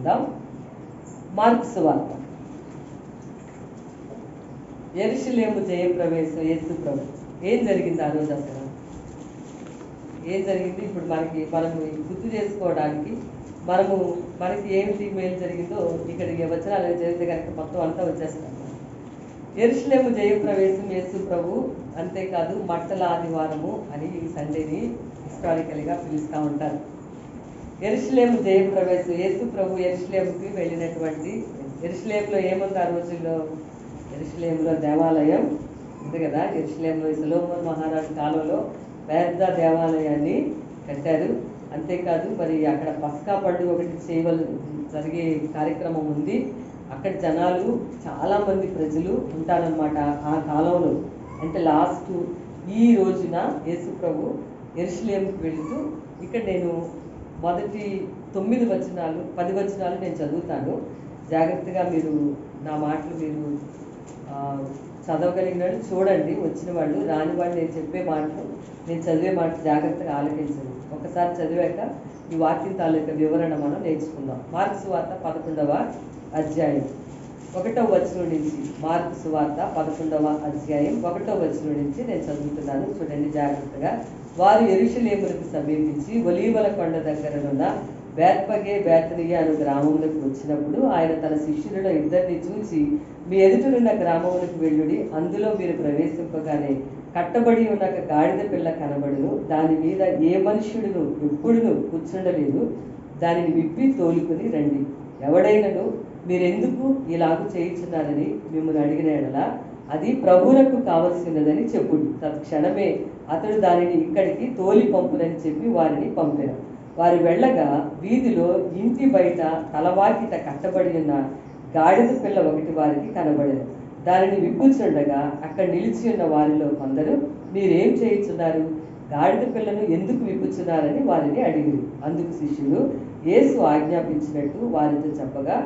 నేర్చుకుందాం. మార్కు సువార్త. యెరూషలేము జయప్రవేశం. యేసు ప్రభు ఏం జరిగింది ఆ రోజు? అసలు ఏం జరిగింది? ఇప్పుడు మనము గుర్తు చేసుకోవడానికి మనకి ఏమిటి మేలు జరిగిందో ఇక్కడ వచనాలు జరిగితే కనుక మొత్తం అంతా వచ్చేస్తాం. యెరూషలేము జయప్రవేశం యేసు ప్రభు. అంతేకాదు మట్టల ఆదివారము అని ఈ సండేని హిస్టారికల్గా పిలుస్తూ ఉంటారు. యెరూషలేము జయప్రవేశం. యేసు ప్రభు యెరూషలేముకి వెళ్ళినటువంటి, యెరూషలేములో ఏముంది ఆ రోజుల్లో? యెరూషలేములో దేవాలయం ఉంది కదా. యెరూషలేములో సొలొమోను మహారాజు కాలంలో పెద్ద దేవాలయాన్ని కట్టారు. అంతేకాదు మరి అక్కడ పస్కా పండుగ ఒకటి జరిగే కార్యక్రమం ఉంది. అక్కడ జనాలు చాలామంది ప్రజలు ఉంటారనమాట ఆ కాలంలో. అంటే లాస్ట్ ఈ రోజున యేసు ప్రభు యెరూషలేముకి వెళుతూ, ఇక్కడ నేను మొదటి 9 వచనాలు 10 వచనాలు నేను చదువుతాను. జాగ్రత్తగా మీరు నా మాటలు మీరు చదవగలిగినాడు చూడండి. వచ్చిన వాళ్ళు, రాని వాళ్ళు నేను చెప్పే మాటలు, నేను చదివే మాటలు జాగ్రత్తగా ఆలకించండి. ఒకసారి చదివాక ఈ వాక్యం తాలూకా వివరణ మనం నేర్చుకుందాం. మార్కు సువార్త 11వ అధ్యాయం 1వ వచనం నుంచి. మార్కు సువార్త 11వ అధ్యాయం 1వ వచనం నుంచి నేను చదువుతున్నాను. చూడండి జాగ్రత్తగా. వారు యెరూషలేమునకు సమీపించి ఒలీవల కొండ దగ్గరనున్న బేత్పగే అను గ్రామములకు వచ్చినప్పుడు ఆయన తన శిష్యులలో 2 చూసి, మీ ఎదుటనున్న గ్రామములకు వెళ్ళుడి, అందులో మీరు ప్రవేశింపగానే కట్టబడి ఉన్న గాడిద పిల్ల కనబడును, దాని మీద ఏ మనుష్యుడును ఎప్పుడును కూర్చుండలేదు, దానిని విప్పి తోలుకొని రండి. ఎవడైనను మీరెందుకు ఇలాగూ చేయుచున్నారని మిమ్మల్ని అడిగిన ఎడల అది ప్రభువులకు కావలసినదని చెప్పుడు. తత్క్షణమే అతడు దానిని ఇక్కడికి తోలి పంపునని చెప్పి వారిని పంపారు. వారు వెళ్ళగా వీధిలో ఇంటి బయట తలవాకిట కట్టబడి ఉన్న గాడిద పిల్ల ఒకటి వారికి కనబడేది. దానిని విప్పుచుండగా అక్కడ నిలిచి ఉన్న వారిలో కొందరు, మీరేం చేయుచున్నారు? గాడిద పిల్లను ఎందుకు విప్పుచున్నారని వారిని అడిగిరి. అందుకు శిష్యులు యేసు ఆజ్ఞాపించినట్టు వారితో చెప్పగా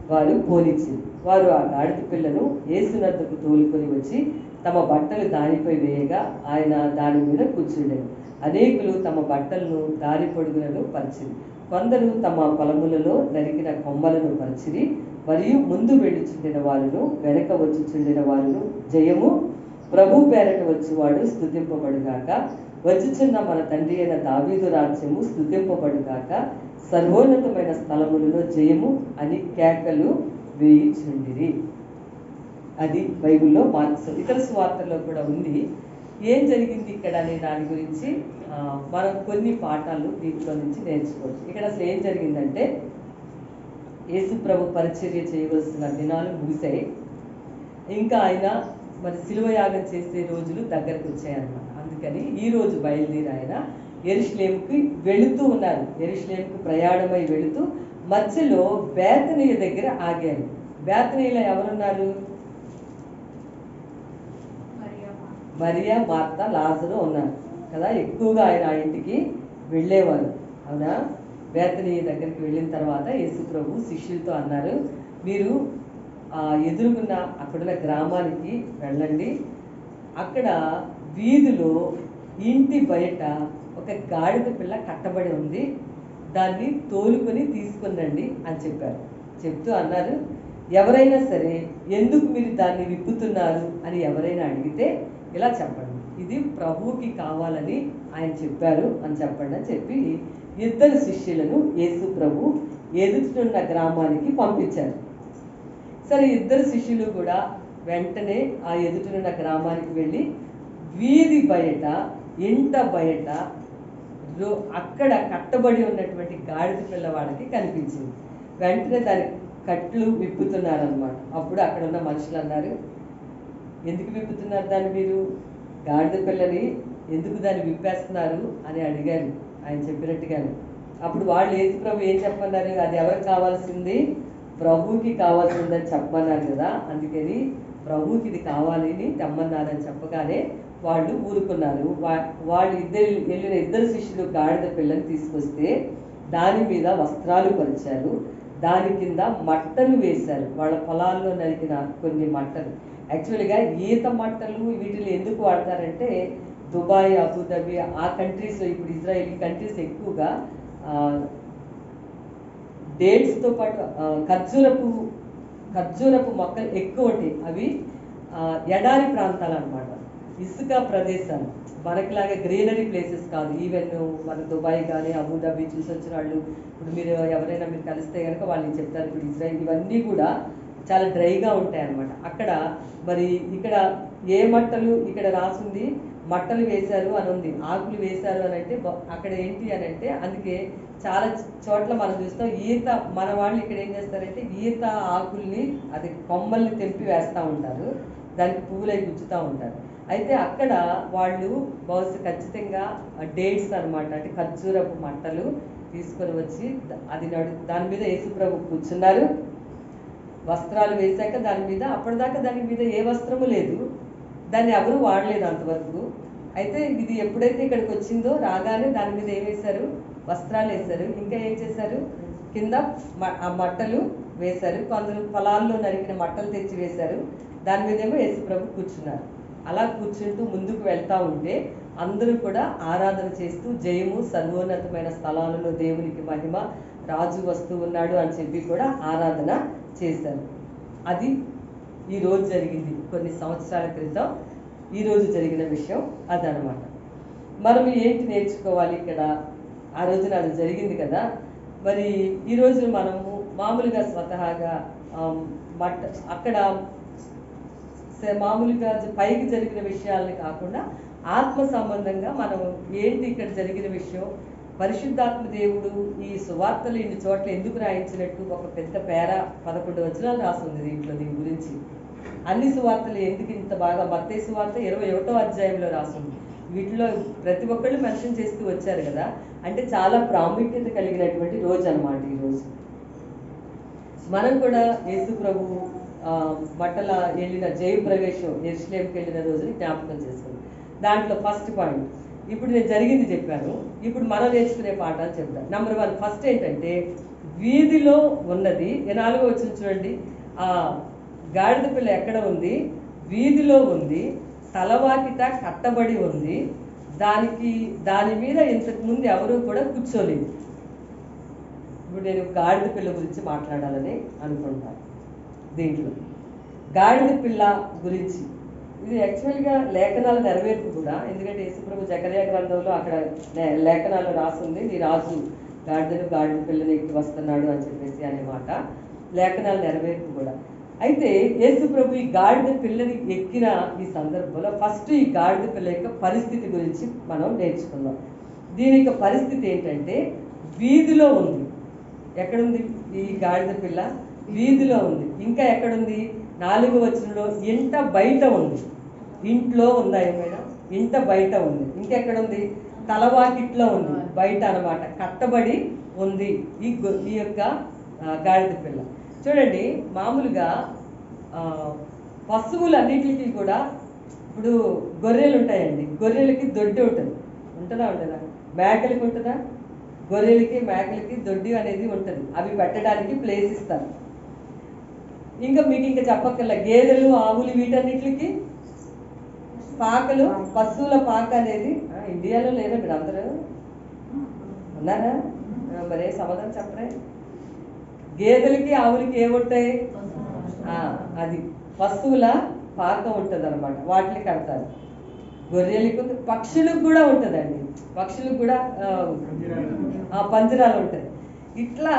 వారు పోనిచ్చింది. వారు ఆ గాడిద పిల్లను యేసునద్దకు తోలుకొని వచ్చి తమ బట్టలు దానిపై వేయగా ఆయన దాని మీద కూర్చుండేది. అనేకులు తమ బట్టలను దారి పొడుగులను పరిచిరి. కొందరు తమ పొలములలో నరికిన కొమ్మలను పరిచిరి. మరియు ముందు వెళ్ళుచుండిన వారును వెనక వచ్చుచుండిన వారును, జయము ప్రభు పేరట వచ్చువాడు స్తుతింపబడుగాక, వచ్చుచున్న మన తండ్రి అయిన దావీదు రాజ్యము స్తుతింపబడుగాక, సర్వోన్నతమైన స్థలములలో జయము అని కేకలు వేయుచుండిరి. అది బైబిల్లో మార్క్స్. ఇతర సువార్తల్లో కూడా ఉంది. ఏం జరిగింది ఇక్కడ అనే దాని గురించి మనం కొన్ని పాఠాలు దీంట్లో నుంచి నేర్చుకోవచ్చు. ఇక్కడ అసలు ఏం జరిగిందంటే, యేసు ప్రభు పరిచర్య చేయవలసిన దినాలు ముగిశాయి. ఇంకా ఆయన మరి శిలువ యాగం చేసే రోజులు దగ్గరకు వచ్చాయన్నమాట. అందుకని ఈ రోజు బయలుదేరి ఆయన యెరూషలేముకి వెళుతూ ఉన్నారు. యెరూషలేముకి ప్రయాణమై వెళుతూ మధ్యలో బేతనీయ దగ్గర ఆగారు. బేతనీయలో ఎవరున్నారు? మరియా, మార్తా, లాజరు ఉన్నారు కదా. ఎక్కువగా ఆయన ఆ ఇంటికి వెళ్ళేవారు. అవునా? బేతనీయ దగ్గరికి వెళ్ళిన తర్వాత యేసు ప్రభు శిష్యులతో అన్నారు, మీరు ఎదురుగున్న అక్కడున్న గ్రామానికి వెళ్ళండి. అక్కడ వీధిలో ఇంటి బయట ఒక గాడిద పిల్ల కట్టబడి ఉంది, దాన్ని తోలుకొని తీసుకునండి అని చెప్పారు. చెప్తూ అన్నారు, ఎవరైనా సరే ఎందుకు మీరు దాన్ని విప్పుతున్నారు అని ఎవరైనా అడిగితే ఇలా చెప్పండి, ఇది ప్రభువుకి కావాలని ఆయన చెప్పారు అని చెప్పండి అని చెప్పి 2 శిష్యులను యేసు ప్రభు ఎదుటినున్న గ్రామానికి పంపించారు. సరే, 2 శిష్యులు కూడా వెంటనే ఆ ఎదుటినున్న గ్రామానికి వెళ్ళి వీధి బయట, ఇంట బయట అక్కడ కట్టబడి ఉన్నటువంటి గాడిద పిల్ల వాళ్ళకి కనిపించింది. వెంటనే దాని కట్లు విప్పుతున్నారనమాట. అప్పుడు అక్కడ ఉన్న మనుషులు అన్నారు, ఎందుకు విప్పుతున్నారు దాన్ని? మీరు గాడిద పిల్లని ఎందుకు దాన్ని విప్పేస్తున్నారు అని అడిగారు ఆయన చెప్పినట్టుగానే. అప్పుడు వాళ్ళు యేసు ప్రభు ఏం చెప్పన్నారు? అది ఎవరికి కావాల్సింది? ప్రభువుకి కావాల్సిందని చెప్పమన్నారు కదా. అందుకని ప్రభువుకి ఇది కావాలని తెమ్మన్నారని చెప్పగానే వాళ్ళు ఊరుకున్నారు. వాళ్ళు వెళ్ళిన 2 శిష్యులు గాడిద పిల్లని తీసుకొస్తే దాని మీద వస్త్రాలు పరిచారు, దాని కింద మట్టలు వేశారు. వాళ్ళ పొలాల్లో నరికిన కొన్ని మట్టలు. యాక్చువల్గా ఈత మట్టలు వీటిని ఎందుకు వాడతారంటే, దుబాయ్, అబుదాబి ఆ కంట్రీస్లో, ఇప్పుడు ఇజ్రాయెల్ కంట్రీస్ ఎక్కువగా డేట్స్తో పాటు ఖర్జూరపు మొక్కలు ఎక్కువ ఉంటాయి. అవి ఎడారి ప్రాంతాలు అనమాట, ఇసుక ప్రదేశాలు. మనకిలాగా గ్రీనరీ ప్లేసెస్ కాదు. ఈవెన్ మన దుబాయ్ కానీ అబుదాబి చూసి వచ్చిన వాళ్ళు, ఇప్పుడు మీరు ఎవరైనా మీరు కలిస్తే కనుక వాళ్ళు చెప్తారు. ఇప్పుడు ఇజ్రాయిల్ ఇవన్నీ కూడా చాలా డ్రైగా ఉంటాయి అన్నమాట. అక్కడ మరి ఇక్కడ ఏ మట్టలు ఇక్కడ రాసింది మట్టలు వేశారు అని ఉంది, ఆకులు వేశారు అని అంటే అక్కడ ఏంటి అని అంటే అందుకే చాలా చోట్ల మనం చూస్తాం ఈత. మన వాళ్ళు ఇక్కడ ఏం చేస్తారంటే ఈత ఆకుల్ని అది కొమ్మల్ని తెంపి వేస్తూ ఉంటారు, దానికి పువ్వులై గుచ్చుతూ ఉంటారు. అయితే అక్కడ వాళ్ళు బహుశా ఖచ్చితంగా డేట్స్ అనమాట, అంటే ఖర్జూరపు మట్టలు తీసుకొని వచ్చి అది దాని మీద యేసుప్రభు కూర్చున్నారు. వస్త్రాలు వేశాక దాని మీద, అప్పటిదాకా దాని మీద ఏ వస్త్రము లేదు, దాన్ని ఎవరు వాడలేదు అంతవరకు. అయితే ఇది ఎప్పుడైతే ఇక్కడికి వచ్చిందో రాగానే దాని మీద ఏం వేశారు, వస్త్రాలు వేశారు. ఇంకా ఏం చేశారు, కింద ఆ మట్టలు వేశారు. కొందరు పొలాల్లో నరికిన మట్టలు తెచ్చి వేశారు. దాని మీద ఏమో యేసుప్రభు కూర్చున్నారు. అలా కూర్చుంటూ ముందుకు వెళ్తూ ఉంటే అందరూ కూడా ఆరాధన చేస్తూ జయము, సర్వోన్నతమైన స్థలాలలో దేవునికి మహిమ, రాజు వస్తూ ఉన్నాడు అని చెప్పి కూడా ఆరాధన చేశారు. అది ఈరోజు జరిగింది. కొన్ని సంవత్సరాల క్రితం ఈరోజు జరిగిన విషయం అదనమాట. మనం ఏంటి నేర్చుకోవాలి ఇక్కడ? ఆ రోజున అది జరిగింది కదా. మరి ఈరోజు మనము మామూలుగా స్వతహాగా అక్కడ మామూలుగా పైకి జరిగిన విషయాలని కాకుండా ఆత్మ సంబంధంగా మనం ఏంటి ఇక్కడ జరిగిన విషయం, పరిశుద్ధాత్మ దేవుడు ఈ సువార్తలు ఇన్ని చోట్ల ఎందుకు రాయించినట్టు ఒక పెద్ద పేర 11 వచనాలు రాస్తుంది దీంట్లో. దీని గురించి అన్ని సువార్తలు ఎందుకు ఇంత బాగా, మత్తయి సువార్త 21వ అధ్యాయంలో రాస్తుంది. వీటిలో ప్రతి ఒక్కళ్ళు మెన్షన్ చేస్తూ వచ్చారు కదా. అంటే చాలా ప్రాముఖ్యత కలిగినటువంటి రోజు అన్నమాట ఈరోజు. మనం కూడా యేసు ప్రభు బట్టల వెళ్ళిన జయ ప్రవేశం యెరూషలేముకి వెళ్ళిన రోజుని జ్ఞాపకం చేసుకుంది. దాంట్లో ఫస్ట్ పాయింట్ ఇప్పుడు నేను జరిగింది చెప్పాను. ఇప్పుడు మనం నేర్చుకునే పాఠాలు చెప్తాను. నెంబర్ 1 ఫస్ట్ ఏంటంటే వీధిలో ఉన్నది. 4వ వచనం చూడండి. ఆ గాడిద పిల్ల ఎక్కడ ఉంది? వీధిలో ఉంది, తలవాకిట కట్టబడి ఉంది, దాని మీద ఇంతకుముందు ఎవరు కూడా కూర్చోలేదు. ఇప్పుడు నేను గాడిద పిల్ల గురించి మాట్లాడాలని అనుకుంటాను. దీంట్లో గాడిద పిల్ల గురించి ఇది యాక్చువల్గా లేఖనాల నెరవేర్పు కూడా. ఎందుకంటే యేసుప్రభు జకర్యా గ్రంథంలో అక్కడ లేఖనాలు రాస్తుంది, నీ రాజు గాడిద పిల్లని ఎక్కి వస్తున్నాడు అని చెప్పేసి అనే మాట లేఖనాల నెరవేర్పు కూడా. అయితే యేసుప్రభు ఈ గాడిద పిల్లని ఎక్కిన ఈ సందర్భంలో ఫస్ట్ ఈ గాడిద పిల్ల యొక్క పరిస్థితి గురించి మనం నేర్చుకుందాం. దీని యొక్క పరిస్థితి ఏంటంటే వీధిలో ఉంది. ఎక్కడుంది ఈ గాడిద పిల్ల? వీధిలో ఉంది. ఇంకా ఎక్కడుంది? 4వ వచనంలో ఇంట బయట ఉంది. ఇంట్లో ఉందా ఏమైనా? ఇంట బయట ఉంది. ఇంకెక్కడుంది? తలవాకిట్లో ఉంది, బయట అనమాట, కట్టబడి ఉంది ఈ యొక్క గాడిద పిల్ల. చూడండి, మామూలుగా పశువులన్నిటికీ కూడా ఇప్పుడు గొర్రెలు ఉంటాయండి. గొర్రెలకి దొడ్డి ఉంటుందా? ఉంటుందా? మేకలకి ఉంటుందా? గొర్రెలకి మేకలకి దొడ్డి అనేది ఉంటుంది. అవి పెట్టడానికి ప్లేస్ ఇస్తారు. ఇంకా మీకు ఇంకా చెప్పక్కర్లా, గేదెలు, ఆవులు వీటన్నిటికి పాకలు, పశువుల పాక అనేది ఇండియాలో లేదా? మీరు అందరూ ఉన్నారా? మరే సమాధానం చెప్పరే? గేదెలకి ఆవులకి ఏముంటాయి? అది పశువుల పాక ఉంటుంది అనమాట, వాటిని కడతారు. గొర్రెలకు, పక్షులకు కూడా ఉంటుందండి. పక్షులకు కూడా పంజరాలు ఉంటాయి. ఇట్లా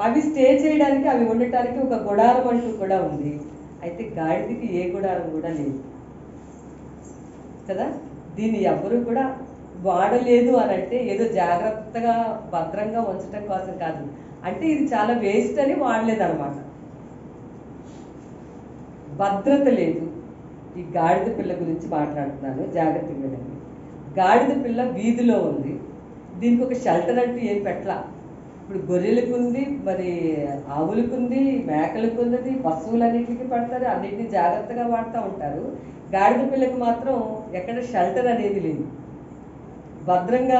అవి స్టే చేయడానికి, అవి ఉండటానికి ఒక గుడారం అంటూ కూడా ఉంది. అయితే గాడిదకి ఏ గుడారం కూడా లేదు కదా. దీన్ని ఎవరు కూడా వాడలేదు అని అంటే ఏదో జాగ్రత్తగా భద్రంగా ఉంచడం కోసం కాదు, అంటే ఇది చాలా వేస్ట్ అని వాడలేదు అనమాట. భద్రత లేదు. ఈ గాడిద పిల్ల గురించి మాట్లాడుతున్నాను, జాగ్రత్తగా వినండి. గాడిద పిల్ల వీధిలో ఉంది. దీనికి ఒక షెల్టర్ అంటూ ఏం పెట్టలా. ఇప్పుడు గొర్రెలకు ఉంది, మరి ఆవులకు ఉంది, మేకలకు ఉన్నది, పశువులన్నింటికి పెడతారు, అన్నింటినీ జాగ్రత్తగా వాడుతూ ఉంటారు. గాడిద పిల్లకి మాత్రం ఎక్కడ షెల్టర్ అనేది లేదు, భద్రంగా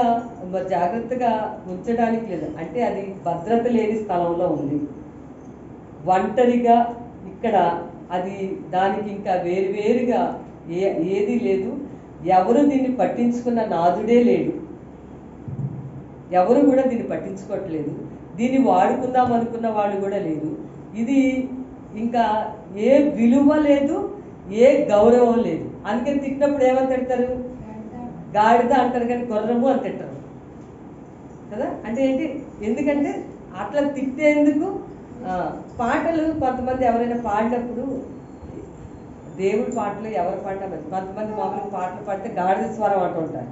జాగ్రత్తగా ఉంచడానికి లేదు. అంటే అది భద్రత లేని స్థలంలో ఉంది, ఒంటరిగా. ఇక్కడ అది దానికి ఇంకా వేరువేరుగా ఏది లేదు. ఎవరు దీన్ని పట్టించుకున్న నాదుడే లేడు. ఎవరు కూడా దీన్ని పట్టించుకోవట్లేదు. దీన్ని వాడుకుందాం అనుకున్న వాళ్ళు కూడా లేదు. ఇది ఇంకా ఏ విలువ లేదు, ఏ గౌరవం లేదు. అందుకని తిట్టినప్పుడు ఏమని తిడతారు? గాడిద అంటారు కానీ గుర్రము అని తింటారు కదా. అంటే ఏంటి? ఎందుకంటే అట్లా తిట్టేందుకు పాటలు కొంతమంది ఎవరైనా పాడినప్పుడు, దేవుడి పాటలు ఎవరు పాడినా కొంతమంది మామూలుగా పాటలు పాడితే గాడిద స్వరం అంటుంటారు,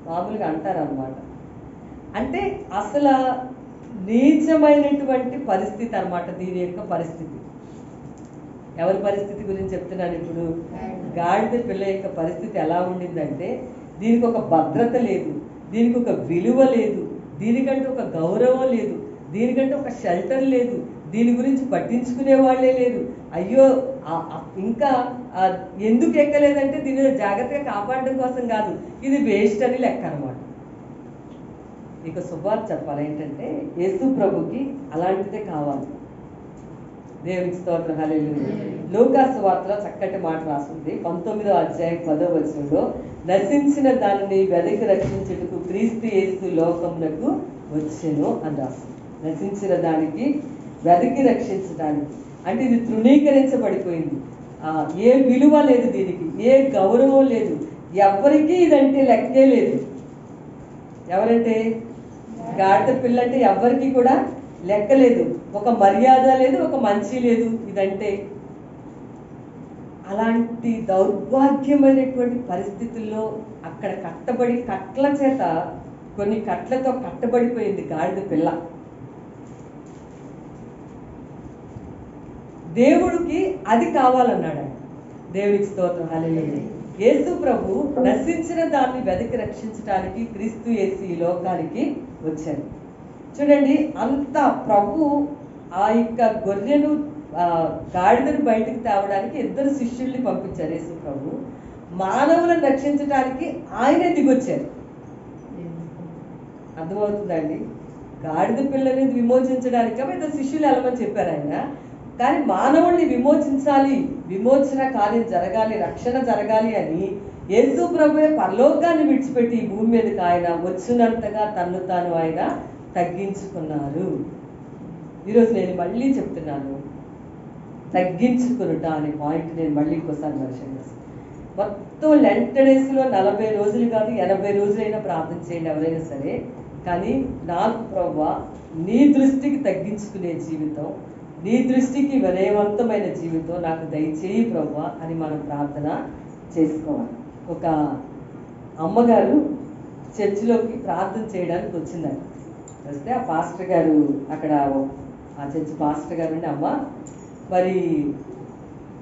మామూలుగా అంటారు అన్నమాట. అంటే అసలు నీచమైనటువంటి పరిస్థితి అన్నమాట దీని యొక్క పరిస్థితి. ఎవరి పరిస్థితి గురించి చెప్తున్నాను ఇప్పుడు? గాడిద పిల్ల యొక్క పరిస్థితి ఎలా ఉండిందంటే, దీనికి ఒక భద్రత లేదు, దీనికి ఒక విలువ లేదు, దీనికంటే ఒక గౌరవం లేదు, దీనికంటే ఒక షెల్టర్ లేదు, దీని గురించి పట్టించుకునే వాళ్ళే లేదు. అయ్యో ఇంకా ఎందుకు ఎక్కలేదంటే దీన్ని జాగ్రత్తగా కాపాడడం కోసం కాదు, ఇది వేస్ట్ అని లెక్క అనమాట. ఇక శుభార్త చెప్పాలి ఏంటంటే, యేసు ప్రభుకి అలాంటిదే కావాలి. దేవునికి స్తోత్రం, హల్లెలూయా. లూకా సువార్తలో చక్కటి మాట రాస్తుంది, 19వ అధ్యాయం 10వ వచనంలో, నశించిన దానిని వెదకి రక్షించుటకు క్రీస్తు యేసు లోకమునకు వచ్చెను అని రాస్తుంది. నశించిన దానికి వెదకి రక్షించడానికి అంటే ఇది తృణీకరించబడిపోయింది. ఏ విలువ లేదు, దీనికి ఏ గౌరవం లేదు, ఎవరికీ ఇదంటే లెక్కే లేదు. ఎవరంటే గాడిద పిల్ల అంటే ఎవరికి కూడా లెక్క లేదు, ఒక మర్యాద లేదు, ఒక మంచి లేదు ఇదంటే. అలాంటి దౌర్భాగ్యమైనటువంటి పరిస్థితుల్లో అక్కడ కట్టబడి, కట్ల చేత కొన్ని కట్లతో కట్టబడిపోయింది గాడిద పిల్ల. దేవుడికి అది కావాలన్నాడు ఆయన. దేవునికి స్తోత్రం, హల్లెలూయా. యేసు ప్రభు నశించిన దాన్ని వెదకి రక్షించడానికి క్రీస్తు యేసు ఈ లోకానికి వచ్చారు. చూడండి, అంత ప్రభు ఆ యొక్క గొర్రెను గాడిదను బయటకు తేవడానికి 2 శిష్యుల్ని పంపించారు. యేసు ప్రభు మానవులను రక్షించడానికి ఆయనే దిగొచ్చారు. అర్థమవుతుందండి? గాడిద పిల్లని విమోచించడానికి 2 శిష్యులు వెళ్ళమని చెప్పారు ఆయన. కానీ మానవుల్ని విమోచించాలి, విమోచన కార్యం జరగాలి, రక్షణ జరగాలి అని యేసు ప్రభువే పరలోకాన్ని విడిచిపెట్టి ఈ భూమి మీదకి ఆయన వచ్చినంతగా తన్ను తాను ఆయన తగ్గించుకున్నారు. ఈరోజు నేను మళ్ళీ చెప్తున్నాను, తగ్గించుకునుట అనే పాయింట్ నేను మళ్ళీ ఇంకోసారి మెన్షన్ చేస్తాను. మొత్తం లెంట్ డేస్లో 40 రోజులు కాదు, 80 రోజులైనా ప్రార్థన చేయండి ఎవరైనా సరే. కానీ నాకు ప్రభువా నీ దృష్టికి తగ్గించుకునే జీవితం, నీ దృష్టికి వినయవంతమైన జీవితం నాకు దయచేయి ప్రభువా అని మనం ప్రార్థన చేసుకోవాలి. ఒక అమ్మగారు చర్చిలోకి ప్రార్థన చేయడానికి వచ్చిందండి. వస్తే ఆ పాస్టర్ గారు అక్కడ, ఆ చర్చి పాస్టర్ గారు అండి, అమ్మ మరి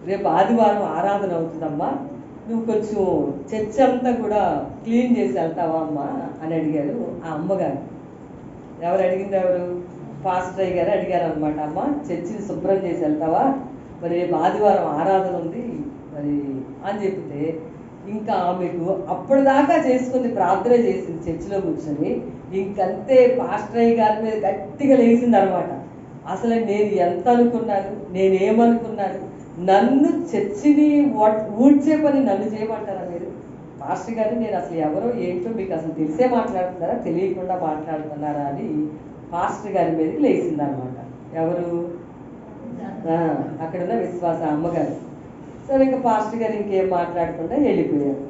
రేపు ఆదివారం ఆరాధన అవుతుందమ్మా, నువ్వు కొంచెం చర్చ్ అంతా కూడా క్లీన్ చేసి వెళ్తావా అమ్మా అని అడిగారు ఆ అమ్మగారు. ఎవరు అడిగింది? ఎవరు? పాస్టర్ గారు అడిగారు అనమాట. అమ్మ చర్చిని శుభ్రం చేసి వెళ్తావా, మరి రేపు ఆదివారం ఆరాధన ఉంది మరి అని చెప్తే, ఇంకా ఆమెకు అప్పటిదాకా చేసుకుంది, ప్రార్థన చేసింది చర్చిలో కూర్చొని, ఇంకంతే పాస్టర్ గారి మీద గట్టిగా లేచింది అనమాట. అసలు నేను ఎంత అనుకున్నాను, నేనేమనుకున్నాను, నన్ను చర్చిని ఊడ్చే పని నన్ను చేయమంటారా మీరు? పాస్టర్ గారు నేను అసలు ఎవరో ఏంటో మీకు అసలు తెలిసే మాట్లాడుతున్నారా, తెలియకుండా మాట్లాడుతున్నారా అని పాస్టర్ గారి మీదకి లేచింది అనమాట. ఎవరు? అక్కడున్న విశ్వాస అమ్మగారు. సరే ఇంకా పాస్టర్ గారు ఇంకేం మాట్లాడకుండా వెళ్ళిపోయారు.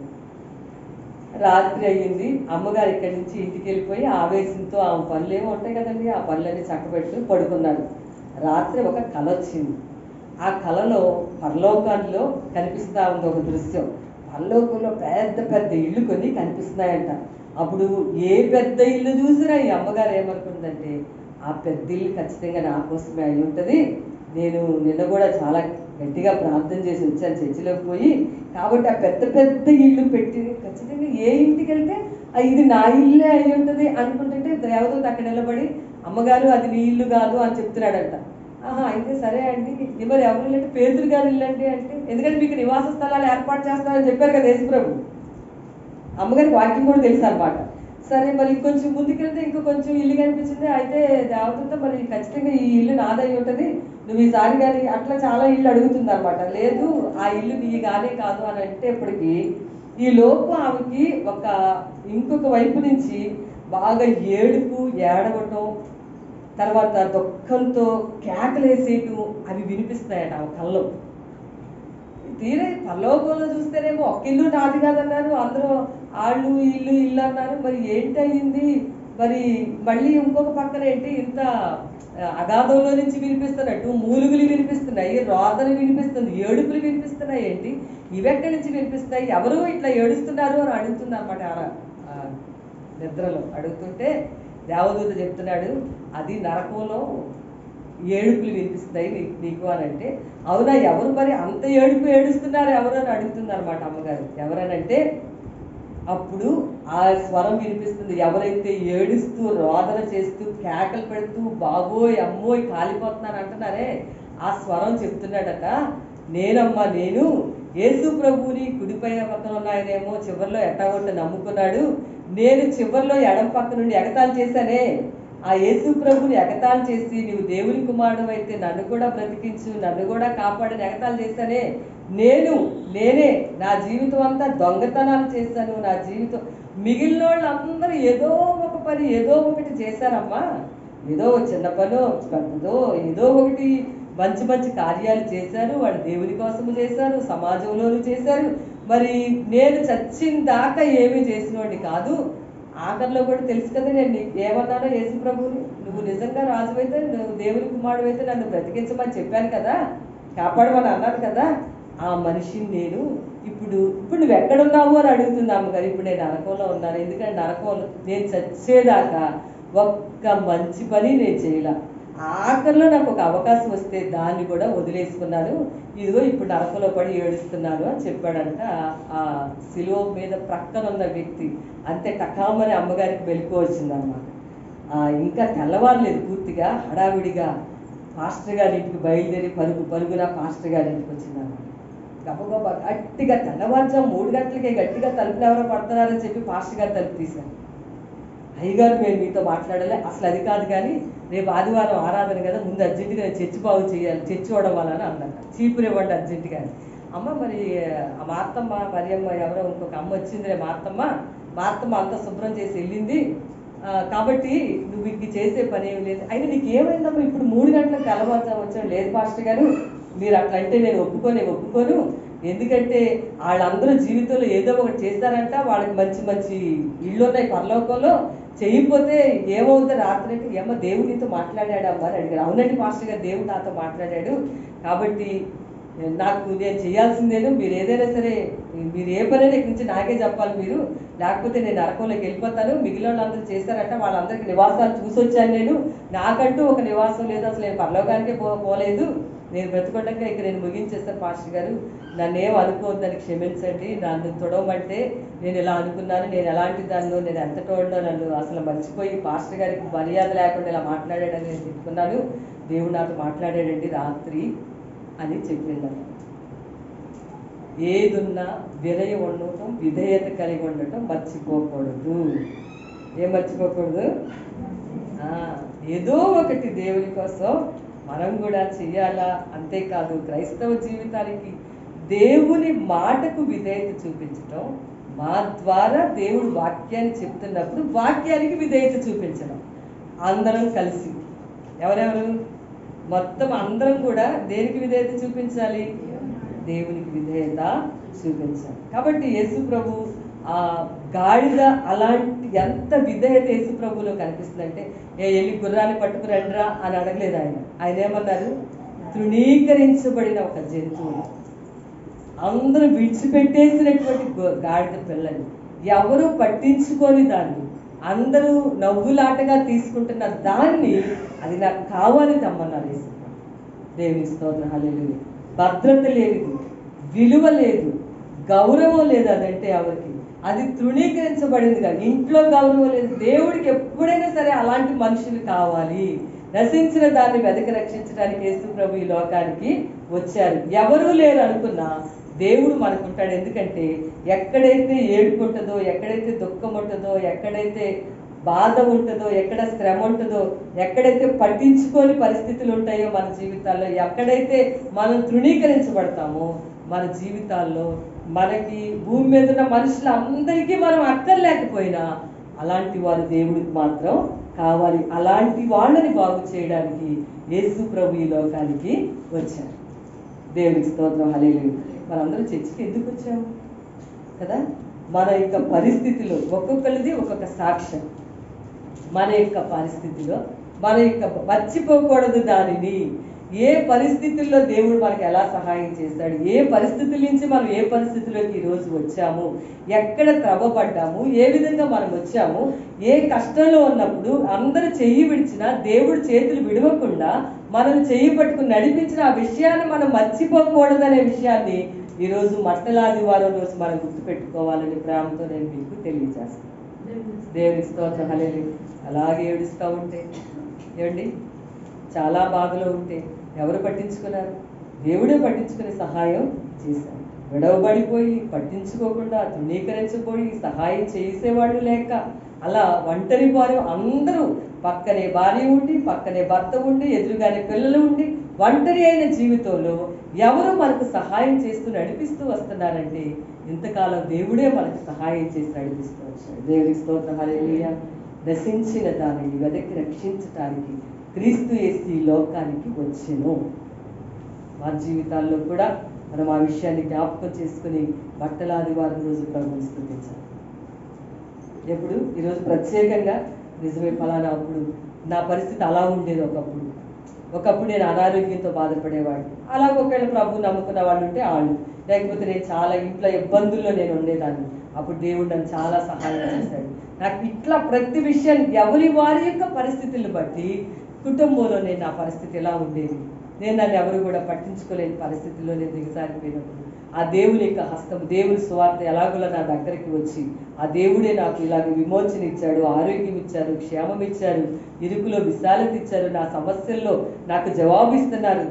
రాత్రి అయ్యింది. అమ్మగారు ఇక్కడి నుంచి ఇంటికి వెళ్ళిపోయి ఆవేశంతో ఆమె పనులు ఏమో ఉంటాయి కదండి, ఆ పనులన్నీ చక్కబెట్టుకుని పడుకున్నారు. రాత్రి ఒక కళ వచ్చింది. ఆ కళలో పరలోకంలో కనిపిస్తూ ఉంది ఒక దృశ్యం. పరలోకంలో పెద్ద పెద్ద ఇళ్ళు కొన్ని కనిపిస్తున్నాయంట. అప్పుడు ఏ పెద్ద ఇల్లు చూసినా ఈ అమ్మగారు ఏమనుకుంటుందంటే, ఆ పెద్ద ఇల్లు ఖచ్చితంగా నా కోసమే అయి ఉంటుంది, నేను నిన్న కూడా చాలా గట్టిగా ప్రార్థన చేసి వచ్చాను చర్చిలోకి పోయి, కాబట్టి ఆ పెద్ద పెద్ద ఇల్లు పెట్టి ఖచ్చితంగా ఏ ఇంటికి వెళ్తే ఇది నా ఇల్లే అయి ఉంటుంది అనుకుంటుంటే, దేవదూత అక్కడ నిలబడి అమ్మగారు అది నీ ఇల్లు కాదు అని చెప్తున్నాడంట. అయితే సరే అండి, మరి ఎవరు ఇల్లు అంటే పేతురు గారు ఇల్లు అంటే, ఎందుకంటే మీకు నివాస స్థలాలు ఏర్పాటు చేస్తారని చెప్పారు కదా యేసుప్రభు. అమ్మగారికి వాక్యం కూడా తెలుసు అనమాట. సరే మరి ఇంకొంచెం ముందుకెళ్తే ఇంకో కొంచెం ఇల్లు కనిపించింది. అయితే దేవదూత మరి ఖచ్చితంగా ఈ ఇల్లు నాదై ఉంటుంది, నువ్వు ఈసారి కానీ అట్లా చాలా ఇల్లు అడుగుతుంది అనమాట. లేదు ఆ ఇల్లు నీ కానీ కాదు అని అంటే, ఇప్పటికీ ఈ లోపు ఆమెకి ఇంకొక వైపు నుంచి బాగా ఏడుపు, ఏడవటం, తర్వాత దుఃఖంతో కేకలేసేయటం అవి వినిపిస్తున్నాయట ఆ కల్లో. తీరే పరలోకంలో చూస్తేనేమో ఒక్క ఇల్లు నాది కాదన్నారు, అందరూ వాళ్ళు ఇల్లు అన్నారు. మరి ఏంటయింది? మరి మళ్ళీ ఇంకొక పక్కన ఏంటి ఇంత అగాధంలో నుంచి వినిపిస్తున్నట్టు మూలుగులు వినిపిస్తున్నాయి, రోదన వినిపిస్తుంది, ఏడుపులు వినిపిస్తున్నాయి. ఏంటి ఇవెక్కడి నుంచి వినిపిస్తాయి? ఎవరు ఇట్లా ఏడుస్తున్నారు అని అడుగుతుంది అనమాట. నిద్రలో అడుగుతుంటే దేవదూత చెప్తున్నాడు, అది నరకంలో ఏడుపులు వినిపిస్తాయి నీకు అని అంటే, అవునా ఎవరు మరి అంత ఏడుస్తున్నారు ఎవరు అని అడుగుతుంది అనమాట అమ్మగారు. ఎవరనంటే అప్పుడు ఆ స్వరం వినిపిస్తుంది. ఎవరైతే ఏడుస్తూ రోదన చేస్తూ కేకలు పెడుతూ బాబోయ్ అమ్మోయ్ కాలిపోతున్నాను అంటున్నారే, ఆ స్వరం చెప్తున్నాడట, నేనమ్మా నేను యేసు ప్రభువుని కుడిపై పక్కన ఉన్నాయనేమో చివరిలో ఎట్టాగొట్ట నమ్ముకున్నాడు, నేను చివరిలో ఎడం పక్క నుండి ఎగతాళి చేశానే, ఆ యేసు ప్రభుని ఎగతాళి చేసి నువ్వు దేవుని కుమారుడు అయితే నన్ను కూడా బ్రతికించు, నన్ను కూడా కాపాడని ఎగతాళి చేశానే, నేనే నా జీవితం అంతా దొంగతనాలు చేశాను. నా జీవితం మిగిలిన వాళ్ళందరూ ఏదో ఒక పని ఏదో ఒకటి చేశారమ్మా, ఏదో చిన్న పనో పెద్దదో ఏదో ఒకటి మంచి కార్యాలు చేశారు. వాళ్ళు దేవుని కోసము చేశారు, సమాజంలోనూ చేశారు. మరి నేను చచ్చిన దాకా ఏమీ చేసినోడిని కాదు. ఆఖరిలో కూడా తెలుసు కదా నేను నీకు ఏమన్నానో యేసు ప్రభుని, నువ్వు నిజంగా రాజువైతే నువ్వు దేవుని కుమారుడు అయితే నన్ను బ్రతికించమని చెప్పాను కదా, కాపాడమని అన్నాను కదా, ఆ మనిషిని నేను ఇప్పుడు నువ్వు ఎక్కడున్నావు అని అడుగుతుంది అమ్మగారు. ఇప్పుడు నేను నరకంలో ఉన్నాను. ఎందుకంటే నరకంలో నేను చచ్చేదాకా ఒక్క మంచి పని నేను చేయలే. ఆఖరిలో నాకు ఒక అవకాశం వస్తే దాన్ని కూడా వదిలేసుకున్నాను. ఇదిగో ఇప్పుడు నరకంలో పడి ఏడుస్తున్నాను అని చెప్పాడంట ఆ శిలువ మీద ప్రక్కన ఉన్న వ్యక్తి. అంతే టకామని అమ్మగారికి మెలకు వచ్చిందన్నమాట. ఇంకా తెల్లవారలేదు, పూర్తిగా హడావిడిగా పాస్టర్ గారి ఇంటికి బయలుదేరి పరుగున పాస్టర్ గారి ఇంటికి వచ్చిందన్నమాట. గబగబా గట్టిగా తెల్లవారుజాము 3 గంటలకే గట్టిగా తలుపులు ఎవరో పడుతున్నారని చెప్పి పాస్టర్ గారు తలుపు తీశారు. అయ్యగారు మేము మీతో మాట్లాడాలి, అసలు అది కాదు కానీ రేపు ఆదివారం ఆరాధన కదా, ముందు అర్జెంటుగా నేను చర్చి బాగు చేయాలి, చర్చి వడవాలని అన్నట్టు, చీపురు ఇవ్వండి అర్జెంటుగా. అమ్మ మరి ఆ మార్తమ్మ మరియమ్మ ఎవరో ఇంకొక అమ్మ వచ్చిందిలే, మార్తమ్మ అంతా శుభ్రం చేసి వెళ్ళింది, కాబట్టి నువ్వు ఇంక చేసే పని ఏమి లేదు. అయినా నీకు ఏమైందమ్మా ఇప్పుడు 3 గంటలకు తెల్లవారుజాము వచ్చాను? లేదు పాస్టర్ గారు, మీరు అట్లా అంటే నేను ఒప్పుకోను. ఎందుకంటే వాళ్ళందరూ జీవితంలో ఏదో ఒకటి చేస్తారంట, వాళ్ళకి మంచి ఇళ్ళు ఉన్నాయి పరలోకంలో, చేయకపోతే ఏమవుతుంది రాత్రి అంటే, ఏమో దేవుడితో మాట్లాడాడమ్మా అని అడిగారు. అవునండి పాస్టర్ గారు, దేవుడు నాతో మాట్లాడాడు, కాబట్టి నేను చేయాల్సిందేను, మీరు ఏదైనా సరే మీరు ఏ పనైనా ఇక్కడి నుంచి నాకే చెప్పాలి మీరు, లేకపోతే నేను నరకంలోకి వెళ్ళిపోతాను. మిగిలిన వాళ్ళందరూ చేశారంట, వాళ్ళందరికీ నివాసాలు చూసొచ్చాను నేను, నాకంటూ ఒక నివాసం లేదు, అసలు నేను పరలోకానికే పోలేదు, నేను బ్రతుకోవడానికి ఇక్కడ నేను ముగించేస్తాను పాస్టర్ గారు, నన్ను ఏం అనుకోవద్దని క్షమించండి, నన్ను తొడవమంటే నేను ఇలా అనుకున్నాను, నేను ఎలాంటి దాన్నో, నేను ఎంత తోడనో నన్ను అసలు మర్చిపోయి పాస్టర్ గారికి మర్యాద లేకుండా ఇలా మాట్లాడాడని నేను చెప్పుకున్నాను, దేవుడు నాతో మాట్లాడాడండి రాత్రి అని చెప్పింది. ఏదున్నా వినయం ఉండటం, విధేయత కలిగి ఉండటం మర్చిపోకూడదు. ఏం మర్చిపోకూడదు? ఏదో ఒకటి దేవుని కోసం మనం కూడా చెయ్యాలా. అంతేకాదు క్రైస్తవ జీవితానికి దేవుని మాటకు విధేయత చూపించటం, మా ద్వారా దేవుడు వాక్యాన్ని చెప్తున్నప్పుడు వాక్యానికి విధేయత చూపించడం, అందరం కలిసి ఎవరెవరు మొత్తం అందరం కూడా దేనికి విధేయత చూపించాలి? దేవునికి విధేయత చూపించాలి. కాబట్టి యేసు ప్రభు ఆ గాడిద అలాంటి ఎంత విధేయత యేసు ప్రభులో కనిపిస్తుందంటే, వెళ్ళి గుర్రాన్ని పట్టుకురండిరా అని అడగలేదు ఆయన ఏమన్నారు? తృణీకరించబడిన ఒక జంతువు, అందరూ విడిచిపెట్టేసినటువంటి గాడిద పిల్లని, ఎవరు పట్టించుకొని దాన్ని, అందరూ నవ్వులాటగా తీసుకుంటున్న దాన్ని, అది నాకు కావాలి తెమ్మన్నారు యేసు. దేవుని స్తోత్రం, హల్లెలూయా. భద్రత లేదు, విలువ లేదు, గౌరవం లేదు, అదంటే ఎవరికి అది తృణీకరించబడింది కాదు. ఇంట్లో గౌరవం లేదు. దేవుడికి ఎప్పుడైనా సరే అలాంటి మనుషులు కావాలి. నశించిన దాన్ని వెదకి రక్షించడానికి యేసు ప్రభు ఈ లోకానికి వచ్చారు. ఎవరూ లేరు అనుకున్నా దేవుడు మనకుంటాడు. ఎందుకంటే ఎక్కడైతే ఏడుపు ఉంటుందో, ఎక్కడైతే దుఃఖం ఉంటుందో, ఎక్కడైతే బాధ ఉంటుందో, ఎక్కడ శ్రమ ఉంటుందో, ఎక్కడైతే పట్టించుకోని పరిస్థితులు ఉంటాయో మన జీవితాల్లో, ఎక్కడైతే మనం తృణీకరించబడతామో మన జీవితాల్లో, మనకి భూమి మీద ఉన్న మనుషులందరికీ మనం అక్కర్లేకపోయినా అలాంటి వారు దేవుడికి మాత్రం కావాలి. అలాంటి వాళ్ళని బాగు చేయడానికి యేసు ప్రభు ఈ లోకానికి వచ్చారు. దేవునికి స్తోత్రం, హల్లెలూయా. మనందరూ చర్చికి ఎందుకు వచ్చాము కదా? మన యొక్క పరిస్థితిలో ఒక్కొక్కరిది ఒక్కొక్క సాక్ష్యం. మన యొక్క పరిస్థితిలో మన యొక్క మర్చిపోకూడదు దానిని. ఏ పరిస్థితుల్లో దేవుడు మనకు ఎలా సహాయం చేశాడు, ఏ పరిస్థితుల నుంచి మనం ఏ పరిస్థితిలోకి ఈరోజు వచ్చాము, ఎక్కడ త్రవ్వబడ్డాము, ఏ విధంగా మనం వచ్చాము, ఏ కష్టంలో ఉన్నప్పుడు అందరూ చెయ్యి విడిచినా దేవుడు చేతులు విడవకుండా మనల్ని చెయ్యి పట్టుకుని నడిపించిన ఆ విషయాన్ని మనం మర్చిపోకూడదనే విషయాన్ని ఈరోజు మట్టలాదివారం రోజు మనం గుర్తుపెట్టుకోవాలని ప్రేమతో నేను మీకు తెలియజేస్తాను. దేవుని స్తోత్రం, హల్లెలూయా. అలాగే ఏడుస్తూ ఉంటే ఏమండి, చాలా బాధలో ఉంటే ఎవరు పట్టించుకున్నారు? దేవుడే పట్టించుకునే సహాయం చేశారు. విడవబడిపోయి పట్టించుకోకుండా తృణీకరించిపోయి సహాయం చేసేవాళ్ళు లేక అలా ఒంటరి వారు అందరూ, పక్కనే భార్య ఉండి పక్కనే భర్త ఉండి ఎదురుగానే పిల్లలు ఉండి ఒంటరి అయిన జీవితంలో ఎవరు మనకు సహాయం చేస్తూ నడిపిస్తూ వస్తున్నారంటే ఇంతకాలం దేవుడే మనకు సహాయం చేసి నడిపిస్తూ వచ్చాడు. దేవునికి స్తోత్రం, హల్లెలూయా. నశించిన దానిని వెదకి రక్షించటానికి క్రీస్తు యేసు ఈ లోకానికి వచ్చెను. మా జీవితాల్లో కూడా మనం ఆ విషయాన్ని జ్ఞాపకం చేసుకుని బట్టలాదివారం రోజు ప్రభువుని స్తుతించాలి. ఎప్పుడు ఈరోజు ప్రత్యేకంగా నిజమే, ఫలానా అప్పుడు నా పరిస్థితి అలా ఉండేది. ఒకప్పుడు నేను అనారోగ్యంతో బాధపడేవాడిని. అలా ఒకవేళ ప్రభు నమ్ముకున్న వాళ్ళు ఉంటే వాళ్ళు, లేకపోతే నేను చాలా ఇంట్లో ఇబ్బందుల్లో నేను ఉండేదాన్ని. అప్పుడు దేవుడు నన్ను చాలా సహాయం చేశాడు. నాకు ఇట్లా ప్రతి విషయాన్ని ఎవరి వారి యొక్క పరిస్థితులను బట్టి కుటుంబంలో నేను నా పరిస్థితి ఎలా ఉండేది, నేను నన్ను ఎవరు కూడా పట్టించుకోలేని పరిస్థితుల్లో నేను దిగజారిపోయినప్పుడు ఆ దేవుని యొక్క హస్తం, దేవుని స్వార్థ ఎలాగోలా నా దగ్గరికి వచ్చి ఆ దేవుడే నాకు ఇలాగ విమోచన ఇచ్చాడు, ఆరోగ్యం ఇచ్చారు, క్షేమం ఇచ్చారు, ఇరుకులో విశాలత ఇచ్చారు, నా సమస్యల్లో నాకు జవాబు ఇస్తున్నారు.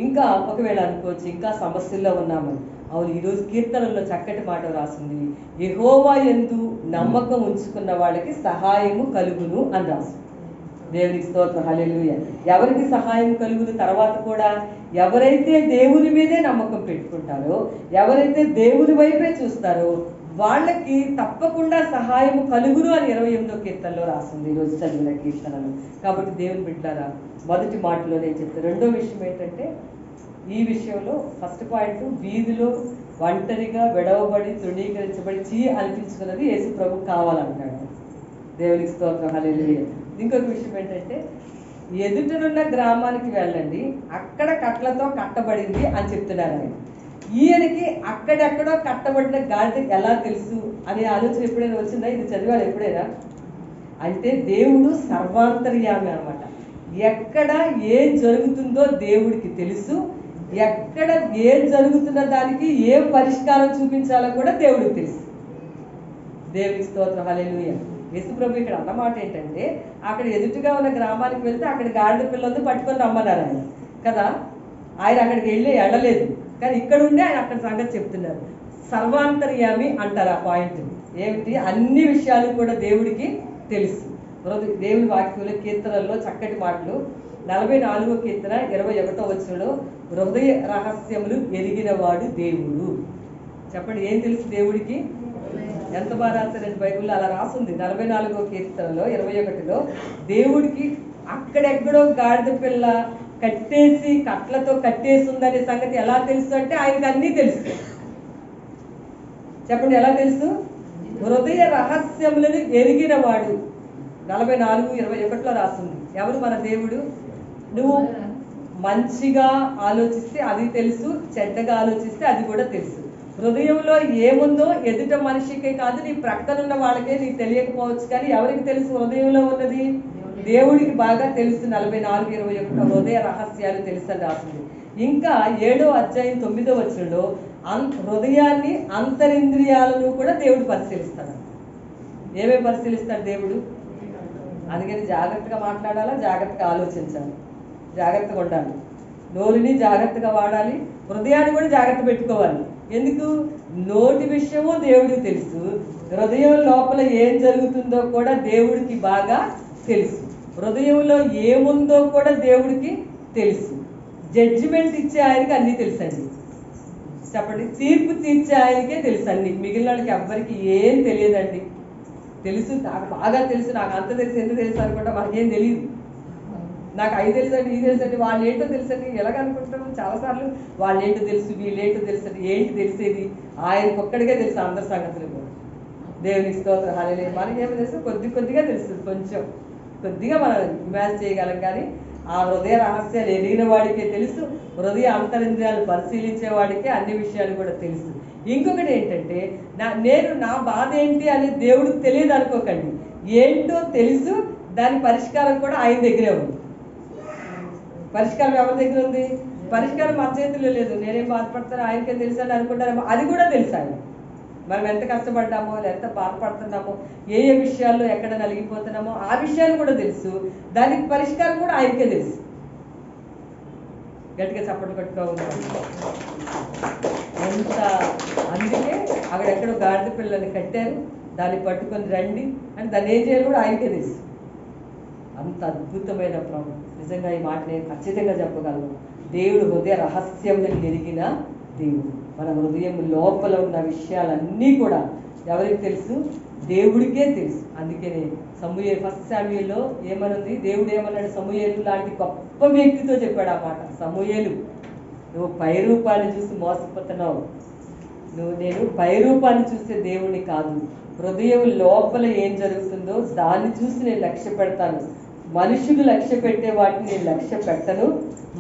ఇంకా ఒకవేళ అనుకోవచ్చు ఇంకా సమస్యల్లో ఉన్నామని. అవును, ఈరోజు కీర్తనల్లో చక్కటి మాట రాసింది, యెహోవా యందు నమ్మకం ఉంచుకున్న వాళ్ళకి సహాయము కలుగును అని రాసింది. దేవునికి స్తోత్రం, హల్లెలూయా. ఎవరికి సహాయం కలుగును? తర్వాత కూడా ఎవరైతే దేవుని మీదే నమ్మకం పెట్టుకుంటారో, ఎవరైతే దేవుని వైపే చూస్తారో వాళ్ళకి తప్పకుండా సహాయం కలుగును అని 28వ కీర్తనలో రాసింది ఈరోజు చదివిన కీర్తనలు. కాబట్టి దేవుని బిడ్డలారా, మొదటి మాటలో నేను చెప్తాను. రెండో విషయం ఏంటంటే, ఈ విషయంలో ఫస్ట్ పాయింట్, వీధిలో ఒంటరిగా విడవబడి తృణీకరించబడి అనిపించుకున్నది యేసు ప్రభు కావాలంటాడు. దేవునికి స్తోత్రం, హల్లెలూయా. ఇంకొక విషయం ఏంటంటే, ఎదుటనున్న గ్రామానికి వెళ్ళండి, అక్కడ కట్లతో కట్టబడింది అని చెప్తున్నారు ఆయన. ఈయనకి అక్కడెక్కడో కట్టబడిన గాడిద ఎలా తెలుసు అనే ఆలోచన ఎప్పుడైనా వచ్చిందా? ఇది చదివారు ఎప్పుడైనా? అంటే దేవుడు సర్వాంతర్యామి అన్నమాట. ఎక్కడ ఏం జరుగుతుందో దేవుడికి తెలుసు. ఎక్కడ ఏం జరుగుతున్న దానికి ఏ పరిష్కారం చూపించాలో కూడా దేవుడికి తెలుసు. దేవునికి స్తోత్రం, హల్లెలూయా. యేసుప్రభు ఇక్కడ అన్నమాట ఏంటంటే, అక్కడ ఎదుటిగా ఉన్న గ్రామానికి వెళ్తే అక్కడ గాడిద పిల్లలు పట్టుకొని రమ్మన్నారు ఆయన కదా. ఆయన అక్కడికి వెళ్ళలేదు, కానీ ఇక్కడ ఉండి ఆయన అక్కడ సంగతి చెప్తున్నారు. సర్వాంతర్యామి అంటారు ఆ పాయింట్. ఏమిటి? అన్ని విషయాలు కూడా దేవుడికి తెలుసు. దేవుని వాక్యంలో కీర్తనల్లో చక్కటి మాటలు. 44వ కీర్తన 21వ వచనంలో, హృదయ రహస్యములు ఎరిగిన వాడు దేవుడు. చెప్పండి, ఏం తెలుసు దేవుడికి? ఎంత బాగా రాస్తారండి బైబిల్లో, అలా రాస్తుంది. 44వ కీర్తనలో 21లో దేవుడికి అక్కడెక్కడో గాడిద పిల్ల కట్టేసి కట్లతో కట్టేసి ఉందనే సంగతి ఎలా తెలుసు అంటే, ఆయనకి అన్నీ తెలుసు. చెప్పండి, ఎలా తెలుసు? హృదయ రహస్యములను ఎరిగిన వాడు. 44:21లో రాస్తుంది. ఎవరు మన దేవుడు? నువ్వు మంచిగా ఆలోచిస్తే అది తెలుసు, చెడ్డగా ఆలోచిస్తే అది కూడా తెలుసు. హృదయంలో ఏముందో ఎదుట మనిషికే కాదు, నీ ప్రక్కనున్న వాళ్ళకే నీకు తెలియకపోవచ్చు, కానీ ఎవరికి తెలుసు హృదయంలో ఉన్నది? దేవుడికి బాగా తెలుసు. 44:21 హృదయ రహస్యాలు తెలుసు అని రాసింది. ఇంకా 7వ అధ్యాయం 9వ వచనంలో హృదయాన్ని అంతరింద్రియాలను కూడా దేవుడు పరిశీలిస్తాడు. ఏమేమి పరిశీలిస్తాడు దేవుడు? అందుకని జాగ్రత్తగా మాట్లాడాలా, జాగ్రత్తగా ఆలోచించాలి, జాగ్రత్తగా ఉండాలి, నోరుని జాగ్రత్తగా వాడాలి, హృదయాన్ని కూడా జాగ్రత్త పెట్టుకోవాలి. ఎందుకు? నోటి విషయము దేవుడికి తెలుసు, హృదయం లోపల ఏం జరుగుతుందో కూడా దేవుడికి బాగా తెలుసు. హృదయంలో ఏముందో కూడా దేవుడికి తెలుసు. జడ్జిమెంట్ ఇచ్చే ఆయనకి అన్నీ తెలుసండి. చెప్పండి, తీర్పు తీర్చే ఆయనకే తెలుసు అన్ని. మిగిలిన వాళ్ళకి ఎవ్వరికి ఏం తెలియదండి. తెలుసు, నాకు బాగా తెలుసు, నాకు అంత తెలుసు, ఎంత తెలుసు అనుకుంటా, మనకేం తెలియదు. నాకు అవి తెలుసు అంటే ఇది తెలుసు అంటే వాళ్ళు ఏంటో తెలుసు అంటే ఎలాగ అనుకుంటాము. చాలాసార్లు వాళ్ళు ఏంటో తెలుసు, వీళ్ళేంటో తెలుసు అంటే ఏంటి తెలిసేది? ఆయనకు ఒక్కడికే తెలుసు అందరి సంగతులు కూడా. దేవునికి స్తోత్రం, హల్లెలూయా. మనకేమో తెలుసు, కొద్దిగా తెలుస్తుంది, కొంచెం కొద్దిగా మనం ఇమాజిన్ చేయగలం. కానీ ఆ హృదయ రహస్యాలు ఎరిగిన వాడికే తెలుసు, హృదయ అంతరింద్రియాలు పరిశీలించే వాడికే అన్ని విషయాలు కూడా తెలుసు. ఇంకొకటి ఏంటంటే, నా బాధ ఏంటి అని దేవుడికి తెలియదు అనుకోకండి. ఏంటో తెలుసు, దాని పరిష్కారం కూడా ఆయన దగ్గరే ఉంది. పరిష్కారం ఎవరి దగ్గర ఉంది? పరిష్కారం మన చేతిలో లేదు. నేనేం బాధపడతానో ఆయనకే తెలుసు అని అనుకుంటారేమో, అది కూడా తెలుసు ఆయన. మనం ఎంత కష్టపడ్డామో, ఎంత బాధపడుతున్నామో, ఏ విషయాల్లో ఎక్కడ నలిగిపోతున్నామో ఆ విషయాలు కూడా తెలుసు. దానికి పరిష్కారం కూడా ఆయనకే తెలుసు. గట్టిగా చప్పట్లు కట్టుకోవాలి. ఎంత అందుకే అక్కడెక్కడో గాడిద పిల్లని కట్టారు, దాన్ని పట్టుకొని రండి అని దాన్ని ఏం చేయాలి కూడా ఆయనకే తెలుసు. అంత అద్భుతమైన ప్రభు. నిజంగా ఈ మాట నేను ఖచ్చితంగా చెప్పగలను. దేవుడు హృదయ రహస్యం ఎరిగిన దేవుడు. మన హృదయం లోపల ఉన్న విషయాలన్నీ కూడా ఎవరికి తెలుసు? దేవుడికే తెలుసు. అందుకనే సమూయేలు, ఫస్ట్ శామ్యూయల్లో ఏమనుంది? దేవుడు ఏమన్నాడు? సమూయేలు లాంటి గొప్ప వ్యక్తితో చెప్పాడు ఆ మాట. సమూయేలు, నువ్వు పై రూపాన్ని చూసి మోసపోతున్నావు. నేను పై రూపాన్ని చూసే దేవుడిని కాదు, హృదయం లోపల ఏం జరుగుతుందో దాన్ని చూసి నేను లక్ష్య పెడతాను. మనుషులు లక్ష్య పెట్టే వాటిని నేను లక్ష్య పెట్టను.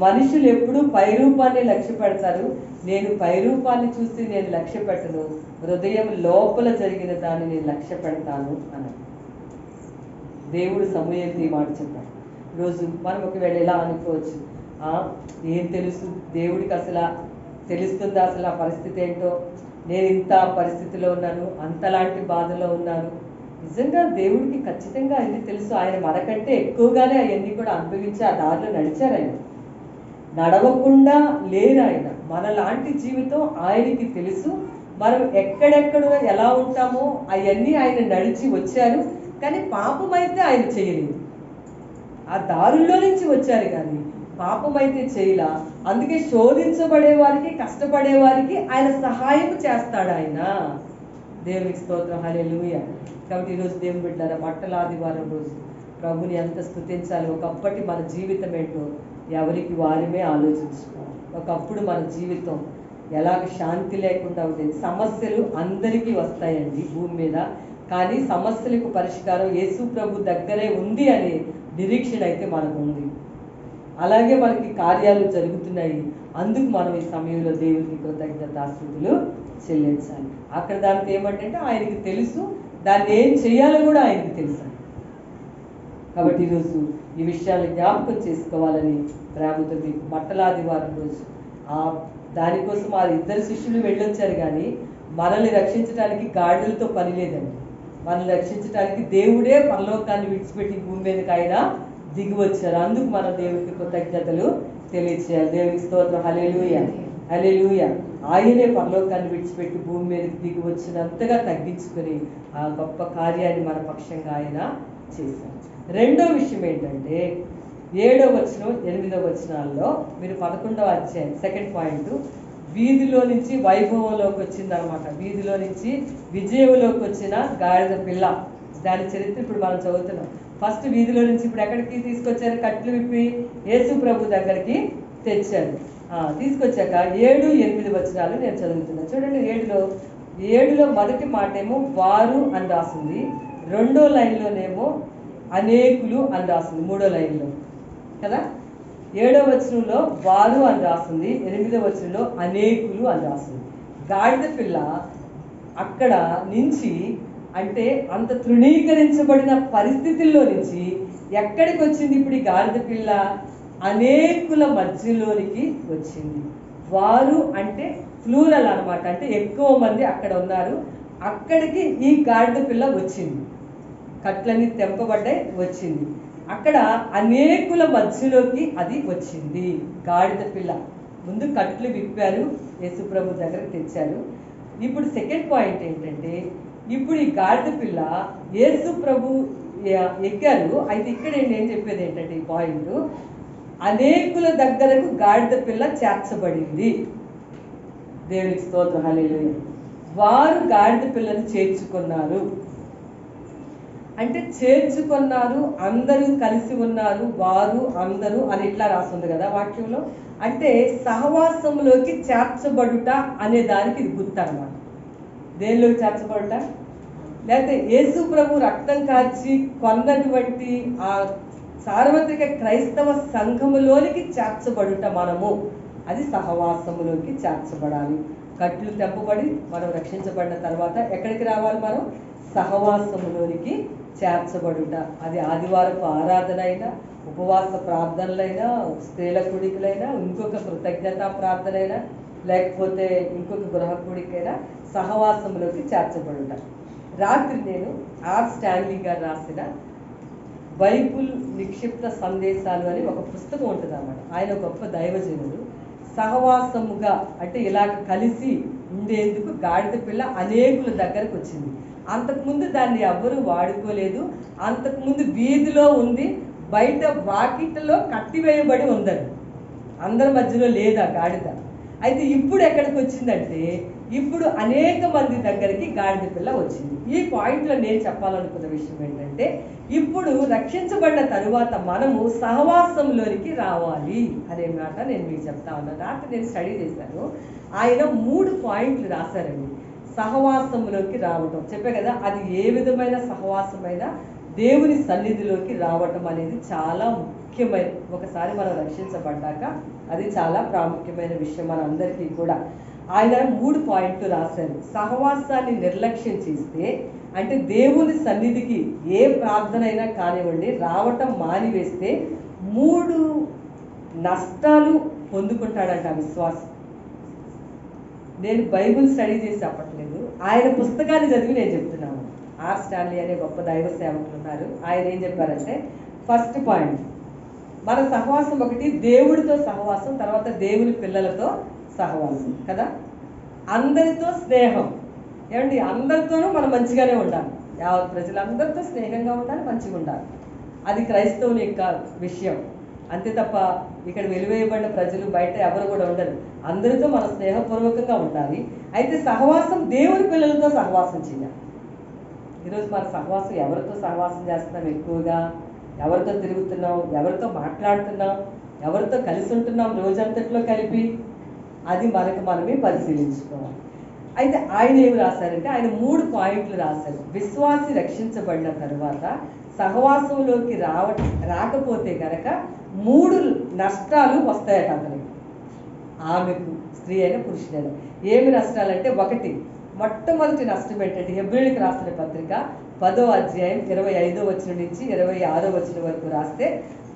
మనుషులు ఎప్పుడూ పై రూపాన్ని లక్ష్య పెడతారు, నేను పై రూపాన్ని చూసి నేను లక్ష్య పెట్టను. హృదయం లోపల జరిగిన దాన్ని నేను లక్ష్య పెడతాను అన్నాడు దేవుడు. సమూయేలుతో ఈ మాట చెప్పాడు. ఈరోజు మనం ఒకవేళ ఎలా అనుకోవచ్చు, ఏం తెలుసు దేవుడికి? అసలు తెలుస్తుందా అసలు ఆ పరిస్థితి ఏంటో? నేను ఇంత పరిస్థితిలో ఉన్నాను, అంతలాంటి బాధలో ఉన్నాను. నిజంగా దేవుడికి ఖచ్చితంగా అన్ని తెలుసు. ఆయన మనకంటే ఎక్కువగానే అవన్నీ కూడా అనుభవించి ఆ దారిలో నడిచారు. ఆయన నడవకుండా లేరు. ఆయన మనలాంటి జీవితం ఆయనకి తెలుసు. మనం ఎక్కడెక్కడ ఎలా ఉంటామో అవన్నీ ఆయన నడిచి వచ్చారు. కానీ పాపం అయితే ఆయన చేయలేదు. ఆ దారుల్లో నుంచి వచ్చారు కానీ పాపం అయితే చేయలా. అందుకే శోధించబడే వారికి, కష్టపడే వారికి ఆయన సహాయం చేస్తాడు ఆయన. దేవునికి స్తోత్రం, హల్లెలూయా. కాబట్టి ఈరోజు దేవుని బిడ్డలారా, బట్టల ఆదివారం రోజు ప్రభుని ఎంత స్తుతించాలి. ఒకప్పటి మన జీవితం ఏంటో ఎవరికి వారిమే ఆలోచించుకోవాలి. ఒకప్పుడు మన జీవితం ఎలాగ శాంతి లేకుండా ఉండేది. సమస్యలు అందరికీ వస్తాయండి భూమి మీద, కానీ సమస్యలకు పరిష్కారం యేసు ప్రభు దగ్గరే ఉంది అనే నిరీక్షణ అయితే మనకు ఉంది. అలాగే మనకి కార్యాలు జరుగుతున్నాయి. అందుకు మనం ఈ సమయంలో దేవునికి కృతజ్ఞతాస్తుతులు చెల్లించాలి. అక్కడ దానికి ఏమంటే ఆయనకి తెలుసు, దాన్ని ఏం చేయాలో కూడా ఆయనకి తెలుసు. కాబట్టి ఈరోజు ఈ విషయాలు జ్ఞాపకం చేసుకోవాలని ప్రేమతో మీకు బట్టలాదివారం రోజు దానికోసం ఆ ఇద్దరు శిష్యులు వెళ్ళొచ్చారు. కానీ మనల్ని రక్షించడానికి గాడులతో పని లేదండి. మనల్ని రక్షించడానికి దేవుడే పరలోకాన్ని విడిచిపెట్టి భూమి మీదకి ఆయన దిగి వచ్చారు. అందుకు మన దేవుడికి కృతజ్ఞతలు తెలియచేయాలి. దేవునికి స్తోత్రం, హల్లెలూయా, హల్లెలూయా. ఆయనే పరలోకాన్ని విడిచిపెట్టి భూమి మీదకి దిగి వచ్చినంతగా తగ్గించుకొని ఆ గొప్ప కార్యాన్ని మన పక్షంగా ఆయన చేశారు. రెండో విషయం ఏంటంటే 7వ వచనం 8వ వచనాల్లో మీరు 11వ అధ్యాయం సెకండ్ పాయింట్, వీధిలో నుంచి వైభవంలోకి వచ్చిందనమాట. వీధిలో నుంచి విజయంలోకి వచ్చిన గాడిద పిల్ల, దాని చరిత్ర ఇప్పుడు మనం చదువుతున్నాం. ఫస్ట్ వీధిలో నుంచి ఇప్పుడు ఎక్కడికి తీసుకొచ్చారు? కట్లు విప్పి యేసు ప్రభు దగ్గరికి తెచ్చారు. తీసుకొచ్చాక 7, 8 వచనాలు నేను చదువుతున్నాను. చూడండి, 7లో మొదటి మాట ఏమో వారు అని రాసింది, 2వ లైన్లోనేమో అనేకులు అని రాసింది, 3వ లైన్లో కదా. 7వ వచనంలో వారు అని రాసింది, 8వ వచనంలో అనేకులు అని రాసింది. గాడిద పిల్ల అక్కడ నుంచి అంటే అంత తృణీకరించబడిన పరిస్థితుల్లో నుంచి ఎక్కడికి వచ్చింది? ఇప్పుడు ఈ గాడిద పిల్ల అనేకుల మధ్యలోనికి వచ్చింది. వారు అంటే ప్లూరల్ అనమాట, అంటే ఎక్కువ మంది అక్కడ ఉన్నారు. అక్కడికి ఈ గాడిద పిల్ల వచ్చింది, కట్లన్నీ తెంపబడ్డాయి, వచ్చింది. అక్కడ అనేకుల మధ్యలోకి అది వచ్చింది. గాడిద పిల్ల ముందు కట్లు విప్పారు, యేసుప్రభు దగ్గరకు తెచ్చారు. ఇప్పుడు సెకండ్ పాయింట్ ఏంటంటే, ఇప్పుడు ఈ గాడిద పిల్ల యేసుప్రభు ఎక్కారు. అయితే ఇక్కడ నేను చెప్పేది ఏంటంటే, ఈ పాయింట్ అనేకుల దగ్గరకు గాడిద పిల్ల చేర్చబడింది. దేవునికి స్తోత్రం, హల్లెలూయా. వారు గాడిద పిల్లను చేర్చుకున్నారు. అంటే చేర్చుకున్నారు, అందరూ కలిసి ఉన్నారు, వారు అందరూ అని ఇట్లా రాస్తుంది కదా వాక్యంలో. అంటే సహవాసంలోకి చేర్చబడుట అనే దానికి ఇది గుర్తు అన్నమాట. దేనిలోకి చేర్చబడుట? లేకపోతే యేసు ప్రభు రక్తం కాచి కొన్నటువంటి ఆ సార్వత్రిక క్రైస్తవ సంఘములోనికి చేర్చబడుట మనము, అది సహవాసములోకి చేర్చబడాలి. కట్లు తెంపబడి మనం రక్షించబడిన తర్వాత ఎక్కడికి రావాలి? మనం సహవాసములోనికి చేర్చబడుట. అది ఆదివారపు ఆరాధన అయినా, ఉపవాస ప్రార్థనలైనా, స్త్రీల కూడికలైనా, ఇంకొక కృతజ్ఞతా ప్రార్థన అయినా, లేకపోతే ఇంకొక గృహ కూడికైనా సహవాసంలోకి చేర్చబడుట. రాత్రి నేను ఆర్ స్టాన్లీ గారు రాసిన బైబుల్ నిక్షిప్త సందేశాలు అని ఒక పుస్తకం ఉంటుంది అన్నమాట. ఆయన గొప్ప దైవజనుడు. సహవాసముగా అంటే ఇలాగ కలిసి ఉండేందుకు గాడిద పిల్ల అనేకుల దగ్గరకు వచ్చింది. అంతకుముందు దాన్ని ఎవ్వరూ వాడుకోలేదు. అంతకుముందు వీధిలో ఉంది, బయట వాకిట్లో కట్టివేయబడి ఉందని, అందరి మధ్యలో లేదా గాడిద. అయితే ఇప్పుడు ఎక్కడికి వచ్చిందంటే, ఇప్పుడు అనేక మంది దగ్గరికి గాడిద పిల్ల వచ్చింది. ఈ పాయింట్లో నేను చెప్పాలనుకున్న విషయం ఏంటంటే, ఇప్పుడు రక్షించబడిన తరువాత మనము సహవాసంలోనికి రావాలి అనే మాట నేను మీకు చెప్తా ఉన్నాను. రాత్రి నేను స్టడీ చేశాను. ఆయన 3 పాయింట్లు రాశారండి. సహవాసంలోకి రావటం చెప్పే కదా, అది ఏ విధమైన సహవాసమైనా దేవుని సన్నిధిలోకి రావటం అనేది చాలా ముఖ్యమైన, ఒకసారి మనం రక్షించబడ్డాక అది చాలా ప్రాముఖ్యమైన విషయం మనందరికీ కూడా. ఆయన 3 పాయింట్లు రాశారు. సహవాసాన్ని నిర్లక్ష్యం చేస్తే, అంటే దేవుని సన్నిధికి ఏ ప్రార్థన అయినా కానివ్వండి రావటం మానివేస్తే 3 నష్టాలు పొందుకుంటాడంట విశ్వాసం. నేను బైబుల్ స్టడీ చేసి చెప్పట్లేదు, ఆయన పుస్తకాన్ని చదివి నేను చెప్తున్నాను. ఆర్ స్టాన్లీ అనే గొప్ప దైవ సేవకులు ఉన్నారు. ఆయన ఏం చెప్పారంటే, ఫస్ట్ పాయింట్, మన సహవాసం ఒకటి దేవుడితో సహవాసం, తర్వాత దేవుని పిల్లలతో సహవాసం కదా. అందరితో స్నేహం, ఏమండి, అందరితోనూ మనం మంచిగానే ఉండాలి. యావత్ ప్రజలందరితో స్నేహంగా ఉండాలి, మంచిగా ఉండాలి. అది క్రైస్తవుని యొక్క విషయం. అంతే తప్ప ఇక్కడ వెలువేయబడిన ప్రజలు బయట ఎవరు కూడా ఉండరు. అందరితో మనం స్నేహపూర్వకంగా ఉండాలి. అయితే సహవాసం దేవుని పిల్లలతో సహవాసం చేయాలి. ఈరోజు మన సహవాసం ఎవరితో సహవాసం చేస్తున్నాం? ఎక్కువగా ఎవరితో తిరుగుతున్నాం, ఎవరితో మాట్లాడుతున్నాం, ఎవరితో కలిసి ఉంటున్నాం రోజంతట్లో కలిపి, అది మనకు మనమే పరిశీలించుకోవాలి. అయితే ఆయన ఏమి రాశారంటే, ఆయన 3 పాయింట్లు రాశారు. విశ్వాసి రక్షించబడిన తర్వాత సహవాసంలోకి రాకపోతే కనుక 3 నష్టాలు వస్తాయట అతనికి, ఆమెకు, స్త్రీ అయినా పురుషుడైనా. ఏమి నష్టాలంటే, ఒకటి, మొట్టమొదటి నష్టం ఏంటంటే, హెబ్రీయులకు రాసిన పత్రిక 10వ అధ్యాయం 25వ వచనం నుంచి 26వ వచనం వరకు రాస్తే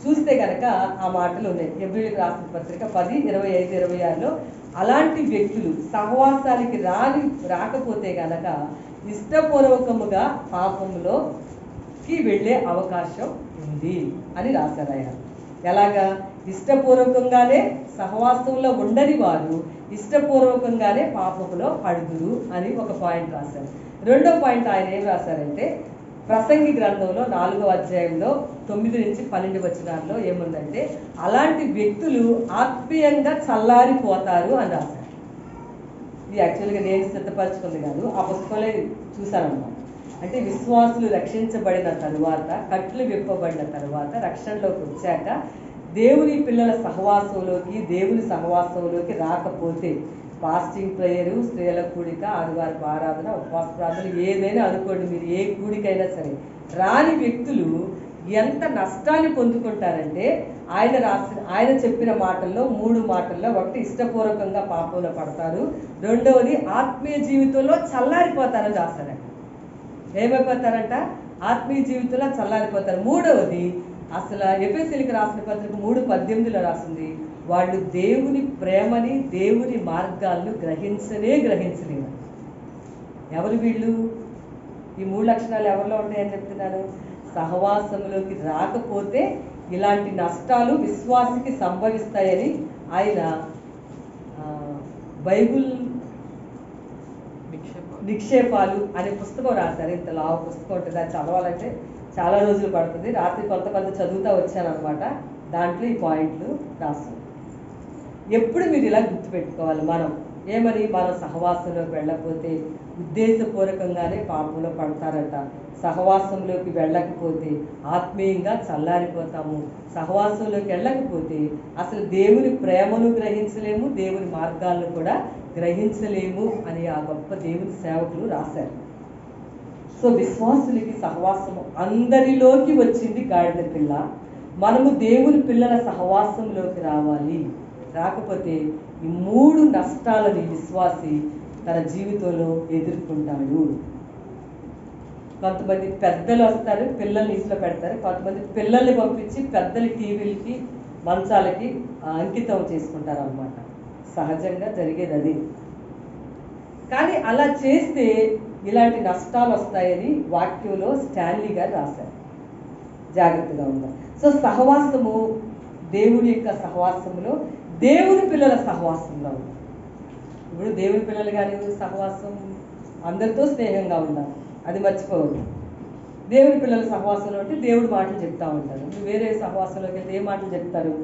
చూస్తే కనుక ఆ మాటలు ఉన్నాయి. హెబ్రీయులకు రాసిన పత్రిక 10, 25, 26లో అలాంటి వ్యక్తులు సహవాసానికి రాకపోతే కనుక ఇష్టపూర్వకముగా పాపంలోకి వెళ్ళే అవకాశం ఉంది అని రాశారు ఆయన. ఎలాగా? ఇష్టపూర్వకంగానే సహవాసంలో ఉండని వారు ఇష్టపూర్వకంగానే పాపంలో పడుదురు అని ఒక పాయింట్ రాశారు. రెండో పాయింట్ ఆయన ఏం రాశారంటే, ప్రసంగి గ్రంథంలో 4వ అధ్యాయంలో 9 నుంచి 12 వచనాల్లో ఏముందంటే, అలాంటి వ్యక్తులు ఆత్మీయంగా చల్లారిపోతారు అని రాశారు. ఇది యాక్చువల్గా నేను సిద్ధపరచుకుంది కాదు, ఆ పుస్తకంలో చూశానన్నమాట. అంటే విశ్వాసులు రక్షించబడిన తరువాత, కట్లు విప్పబడిన తరువాత, రక్షణలోకి వచ్చాక దేవుని పిల్లల సహవాసంలోకి, దేవుని సహవాసంలోకి రాకపోతే, ఫాస్టింగ్ ప్రేయరు, స్త్రీల కూడిక, ఆదివారపు ఆరాధన, ఉపవాస ప్రార్థన ఏదైనా అనుకోండి, మీరు ఏ కూడికైనా సరే, రాని వ్యక్తులు ఎంత నష్టాన్ని పొందుకుంటారంటే, ఆయన చెప్పిన మాటల్లో 3 మాటల్లో, ఒకటి ఇష్టపూర్వకంగా పాపంలో పడతారు, రెండవది ఆత్మీయ జీవితంలో చల్లారిపోతారని రాశారంట. ఏమైపోతారంట? ఆత్మీయ జీవితంలో చల్లారిపోతారు. మూడవది, అసలు ఎఫెసీయులకు రాసిన పత్రిక 3:18లో రాసింది, వాళ్ళు దేవుని ప్రేమని, దేవుని మార్గాలను గ్రహించలేరు. ఎవరు వీళ్ళు? ఈ 3 లక్షణాలు ఎవరిలో ఉంటాయని చెప్తున్నారు? సహవాసంలోకి రాకపోతే ఇలాంటి నష్టాలు విశ్వాసికి సంభవిస్తాయని ఆయన బైబుల్ నిక్షేపాలు అనే పుస్తకం రాశారు. ఇంత లావు పుస్తకం ఉంటుంది, అది చదవాలంటే చాలా రోజులు పడుతుంది. రాత్రి కొంత చదువుతా వచ్చాను అనమాట. దాంట్లో ఈ పాయింట్లు రాస్తాం. ఎప్పుడు మీరు ఇలా గుర్తుపెట్టుకోవాలి, మనం ఏమని? మన సహవాసంలోకి వెళ్ళకపోతే ఉద్దేశపూర్వకంగానే పాపంలో పడతారట. సహవాసంలోకి వెళ్ళకపోతే ఆత్మీయంగా చల్లారిపోతాము. సహవాసంలోకి వెళ్ళకపోతే అసలు దేవుని ప్రేమను గ్రహించలేము, దేవుని మార్గాలను కూడా గ్రహించలేము అని ఆ గొప్ప దేవుని సేవకులు రాశారు. సో విశ్వాసులకి సహవాసము అందరిలోకి వచ్చింది గాడిద పిల్ల. మనము దేవుని పిల్లల సహవాసంలోకి రావాలి. రాకపోతే ఈ 3 నష్టాలని విశ్వాసి తన జీవితంలో ఎదుర్కొంటాడు. కొంతమంది పెద్దలు వస్తారు, పిల్లల్ని ఇంట్లో పెడతారు. కొంతమంది పిల్లల్ని పంపించి పెద్దలు టీవీలకి మంచాలకి అంకితం చేసుకుంటారు అన్నమాట. సహజంగా జరిగేది అది. కానీ అలా చేస్తే ఇలాంటి నష్టాలు వస్తాయని వాక్యంలో స్టాన్లీ గారు రాశారు. జాగ్రత్తగా ఉందా. సో సహవాసము దేవుడి యొక్క సహవాసంలో, దేవుని పిల్లల సహవాసంలో ఉంది. ఇప్పుడు దేవుని పిల్లలు కానీ సహవాసం అందరితో స్నేహంగా ఉండాలి, అది మర్చిపోవద్దు. దేవుని పిల్లల సహవాసంలో అంటే దేవుడి మాటలు చెప్తా ఉంటారు. నువ్వు వేరే సహవాసంలోకి వెళ్తే ఏ మాటలు చెప్తారు?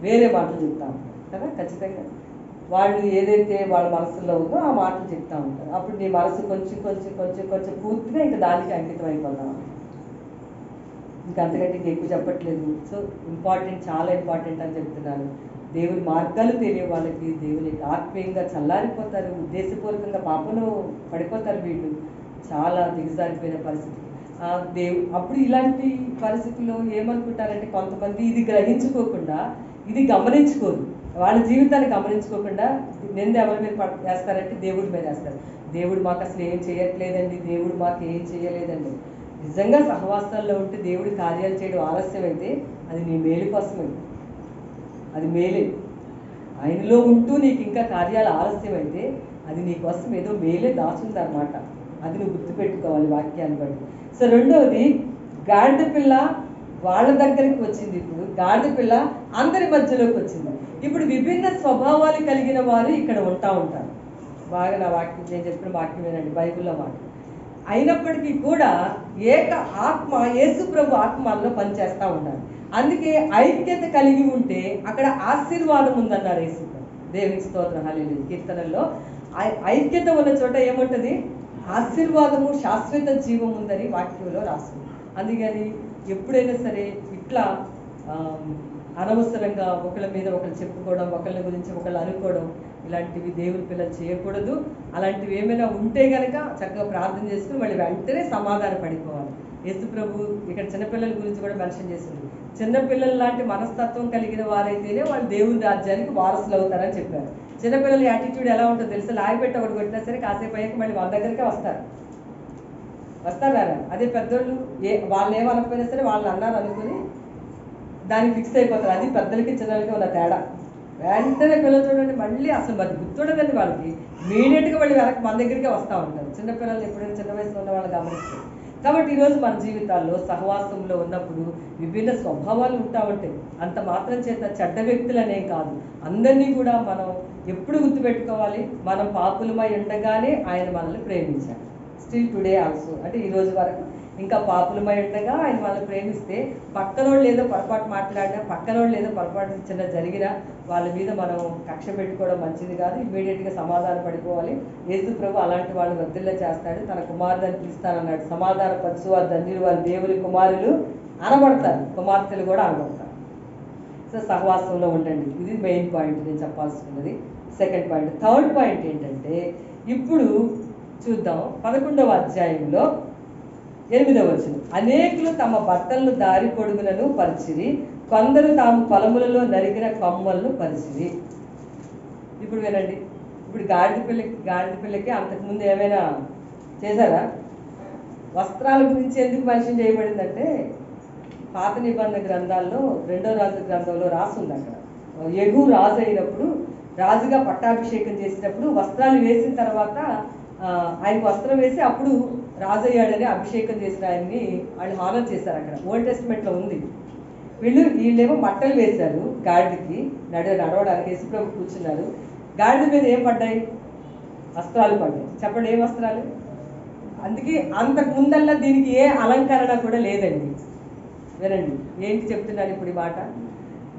వేరే మాటలు చెప్తా ఉంటారు కదా. ఖచ్చితంగా వాళ్ళు ఏదైతే వాళ్ళ మనసులో ఉందో ఆ మాటలు చెప్తా ఉంటారు. అప్పుడు నీ మనసు కొంచెం కొంచెం కొంచెం కొంచెం పూర్తిగా ఇంకా దానికి అంకితం అయిపోతాం. ఇంకా అంతకంటే ఎక్కువ చెప్పట్లేదు. సో ఇంపార్టెంట్, చాలా ఇంపార్టెంట్ అని చెప్తున్నాను. దేవుని మార్గాలు తెలియ వాళ్ళకి దేవుని ఆత్మీయంగా చల్లారిపోతారు, ఉద్దేశపూర్వకంగా పాపంలో పడిపోతారు. వీళ్ళు చాలా దిగజారిపోయిన పరిస్థితి. అప్పుడు ఇలాంటి పరిస్థితుల్లో ఏమనుకుంటారంటే కొంతమంది ఇది గ్రహించుకోకుండా, ఇది గమనించుకోరు, వాళ్ళ జీవితాన్ని గమనించుకోకుండా నింద ఎవరి మీద వేస్తారంటే దేవుడి మీద వేస్తారు. దేవుడు మాకు అసలు ఏం చేయట్లేదండి, దేవుడు మాకు ఏం చేయలేదండి. నిజంగా సహవాసాల్లో ఉంటే దేవుడి కార్యాలు చేయడం ఆలస్యమైతే అది నీ మేలు కోసమే, అది మేలే. ఆయనలో ఉంటూ నీకు ఇంకా కార్యాలు ఆలస్యమైతే అది నీ కోసం ఏదో మేలే దాచుందన్నమాట. అది నువ్వు గుర్తుపెట్టుకోవాలి వాక్యాన్ని బట్టి. సో రెండవది, గాడిద పిల్ల వాళ్ళ దగ్గరికి వచ్చింది. ఇప్పుడు గాడిద పిల్ల అందరి మధ్యలోకి వచ్చింది. ఇప్పుడు విభిన్న స్వభావాలు కలిగిన వారు ఇక్కడ ఉంటారు. బాగా నా వాక్యం, నేను చెప్పిన వాక్యం ఏనండి, బైబిల్లో మాట. అయినప్పటికీ కూడా ఏక ఆత్మ, యేసు ప్రభు ఆత్మలో పనిచేస్తూ ఉండాలి. అందుకే ఐక్యత కలిగి ఉంటే అక్కడ ఆశీర్వాదం ఉందన్నారు యేసు ప్రభు. దేవునికి స్తోత్రం, హల్లెలూయా. కీర్తనల్లో ఐక్యత ఉన్న చోట ఏముంటుంది? ఆశీర్వాదము, శాశ్వత జీవం ఉందని వాక్యంలో రాస్తుంది. అందుకని ఎప్పుడైనా సరే ఇట్లా అనవసరంగా ఒకళ్ళ మీద ఒకళ్ళు చెప్పుకోవడం, ఒకళ్ళ గురించి ఒకళ్ళు అనుకోవడం, ఇలాంటివి దేవుని పిల్లలు చేయకూడదు. అలాంటివి ఏమైనా ఉంటే కనుక చక్కగా ప్రార్థన చేసుకుని మళ్ళీ వెంటనే సమాధాన పడిపోవాలి. యేసు ప్రభు ఇక్కడ చిన్నపిల్లల గురించి కూడా మెన్షన్ చేసింది. చిన్నపిల్లల లాంటి మనస్తత్వం కలిగిన వారైతేనే వాళ్ళు దేవుని రాజ్యానికి వారసులు అవుతారని చెప్పారు. చిన్నపిల్లల యాటిట్యూడ్ ఎలా ఉంటుందో తెలుసు. లాగిపెట్టి ఒకటి కొట్టినా సరే కాసేపు అయ్యాక మళ్ళీ వాళ్ళ దగ్గరికే వస్తారా. అదే పెద్దోళ్ళు వాళ్ళు ఏమనకపోయినా సరే వాళ్ళు అన్నారు అనుకుని దానికి ఫిక్స్ అయిపోతారు. అది పెద్దలకి చిన్నలకి ఉన్న తేడా. వెంటనే పిల్లలు చూడండి మళ్ళీ అసలు మరి గుర్తుండదండి వాళ్ళకి, ఇమీడియట్గా మళ్ళీ వెనక్కి మన దగ్గరికే వస్తూ ఉంటారు. చిన్నపిల్లలు ఎప్పుడైనా చిన్న వయసులో ఉన్న వాళ్ళు గమనిస్తారు. కాబట్టి ఈరోజు మన జీవితాల్లో సహవాసంలో ఉన్నప్పుడు విభిన్న స్వభావాలు ఉంటాయి. అంత మాత్రం చేత చెడ్డ వ్యక్తులనే కాదు, అందరినీ కూడా మనం ఎప్పుడు గుర్తుపెట్టుకోవాలి. మనం పాపులమై ఉండగానే ఆయన మనల్ని ప్రేమించాడు. స్టిల్ టుడే ఆల్సో, అంటే ఈ రోజు వరకు ఇంకా పాపులమై ఉండగా ఆయన వాళ్ళని ప్రేమిస్తే పక్కనోళ్ళు ఏదో పొరపాటు మాట్లాడినా, పక్కనోళ్ళు ఏదో పొరపాటు చిన్న జరిగినా వాళ్ళ మీద మనం కక్ష పెట్టుకోవడం మంచిది కాదు. ఇమ్మీడియట్గా సమాధాన పడిపోవాలి. యేసు ప్రభు అలాంటి వాళ్ళు వద్దుల్లో చేస్తాడు. తన కుమారులను పిలుస్తానన్నాడు. సమాధాన పరచు వారు ధన్యులు, వారు దేవుని కుమారులు అనబడతారు, కుమార్తెలు కూడా అనబడతారు. సో సహవాసంలో ఉండండి. ఇది మెయిన్ పాయింట్ నేను చెప్పాల్సుకున్నది. Second point. థర్డ్ పాయింట్ ఏంటంటే, ఇప్పుడు చూద్దాం 11వ అధ్యాయంలో 8వ వచనం. అనేకులు తమ బట్టలను దారి పొడుగులను పరిచిరి, కొందరు తాము పొలములలో నరికిన కొమ్మలను పరిచిరి. ఇప్పుడు వినండి. ఇప్పుడు గాడిద పిల్లకి అంతకుముందు ఏమైనా చేశారా? వస్త్రాల గురించి ఎందుకు మెన్షన్ చేయబడిందంటే, పాత నిబంధన గ్రంథాల్లో 2వ రాజు గ్రంథంలో రాస్తుంది. అక్కడ యెహూ రాజు అయినప్పుడు, రాజుగా పట్టాభిషేకం చేసినప్పుడు వస్త్రాలు వేసిన తర్వాత ఆయనకు వస్త్రం వేసి అప్పుడు రాజు అయ్యాడని అభిషేకం చేసిన ఆయన్ని వాళ్ళు హానర్ చేశారు. అక్కడ ఓల్డ్ టెస్ట్మెంట్లో ఉంది. వీళ్ళేమో బట్టలు వేశారు గాడిదకి, నడవడానికి. యేసుప్రభు కూర్చున్నారు. గాడిద మీద ఏం పడ్డాయి? వస్త్రాలు పడ్డాయి. చెప్పండి, ఏ వస్త్రాలు? అందుకే అంతకు ముందల్లా దీనికి ఏ అలంకరణ కూడా లేదండి. వినండి ఏంటి చెప్తున్నాను ఇప్పుడు ఈ మాట.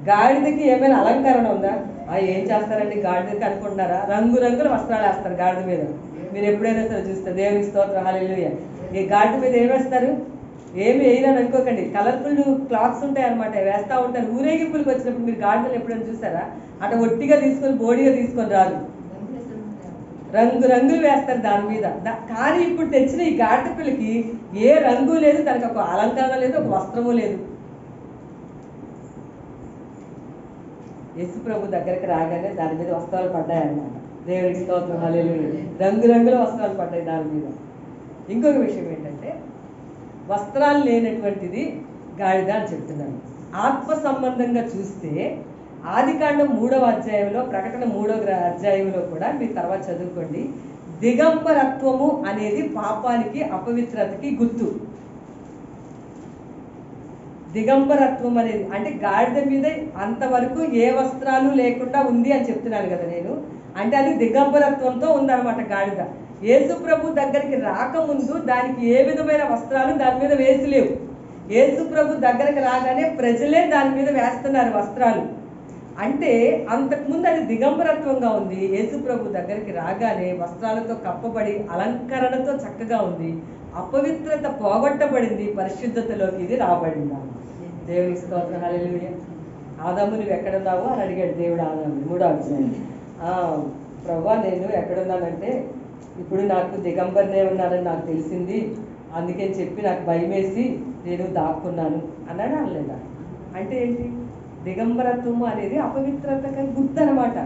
గాడిదకి ఏమైనా అలంకరణ ఉందా? ఏం చేస్తారండి గాడిదకి అనుకుంటున్నారా? రంగురంగుల వస్త్రాలు వేస్తారు గాడిద మీద. మీరు ఎప్పుడైనా సరే చూస్తే దేవునికి స్తోత్రం హల్లెలూయా. ఈ గాడిద మీద ఏం వేస్తారు? ఏమి వేయరని అనుకోకండి, కలర్ఫుల్ క్లాత్స్ ఉంటాయి అనమాట, వేస్తూ ఉంటారు. ఊరేగింపులకు వచ్చినప్పుడు మీరు గాడిదలు ఎప్పుడైనా చూసారా? అటు ఒట్టిగా తీసుకొని బోడిగా తీసుకొని రాదు, రంగులు వేస్తారు దాని మీద. కానీ ఇప్పుడు తెచ్చిన ఈ గాడిద పిల్లకి ఏ రంగు లేదు, దానికి ఒక అలంకరణ లేదు, ఒక వస్త్రము లేదు. యేసు ప్రభు దగ్గరికి రాగానే దాని మీద వస్త్రాలు పడ్డాయి అన్నమాట. దేవుడికి స్తోత్రం హల్లెలూయా. రంగురంగుల వస్త్రాలు పడ్డాయి దాని మీద. ఇంకొక విషయం ఏంటంటే, వస్త్రాలు లేనటువంటిది గాడిద అని చెప్తున్నాను. ఆత్మ సంబంధంగా చూస్తే ఆదికాండం 3వ అధ్యాయంలో, ప్రకటన 3వ అధ్యాయంలో కూడా మీరు తర్వాత చదువుకోండి. దిగంబరత్వము అనేది పాపానికి, అపవిత్రతకి గుర్తు. దిగంబరత్వం అనేది అంటే గాడిద మీద అంతవరకు ఏ వస్త్రాలు లేకుండా ఉంది అని చెప్తున్నాను కదా నేను. అంటే అది దిగంబరత్వంతో ఉందన్నమాట గాడిద. యేసు ప్రభు దగ్గరికి రాకముందు దానికి ఏ విధమైన వస్త్రాలు దాని మీద వేసిలేవు. యేసు ప్రభు దగ్గరికి రాగానే ప్రజలే దాని మీద వేస్తున్నారు వస్త్రాలు. అంటే అంతకుముందు అది దిగంబరత్వంగా ఉంది. యేసు ప్రభు దగ్గరికి రాగానే వస్త్రాలతో కప్పబడి అలంకరణతో చక్కగా ఉంది. అపవిత్రత పోగొట్టబడింది, పరిశుద్ధతలోకి ఇది రాబడింది. దేవునికి స్తోత్రం హల్లెలూయా. ఆదాము నువ్వు ఎక్కడున్నావు అని అడిగాడు దేవుడు ఆదాము 3వ అధ్యాయం. ప్రభువా నేను ఎక్కడున్నానంటే, ఇప్పుడు నాకు దిగంబరనే ఉన్నానని నాకు తెలిసింది, అందుకని చెప్పి నాకు భయమేసి నేను దాక్కున్నాను అన్నాడు. అనలేదా? అంటే ఏంటి? దిగంబరత్వము అనేది అపవిత్రతకి గుర్తు అనమాట.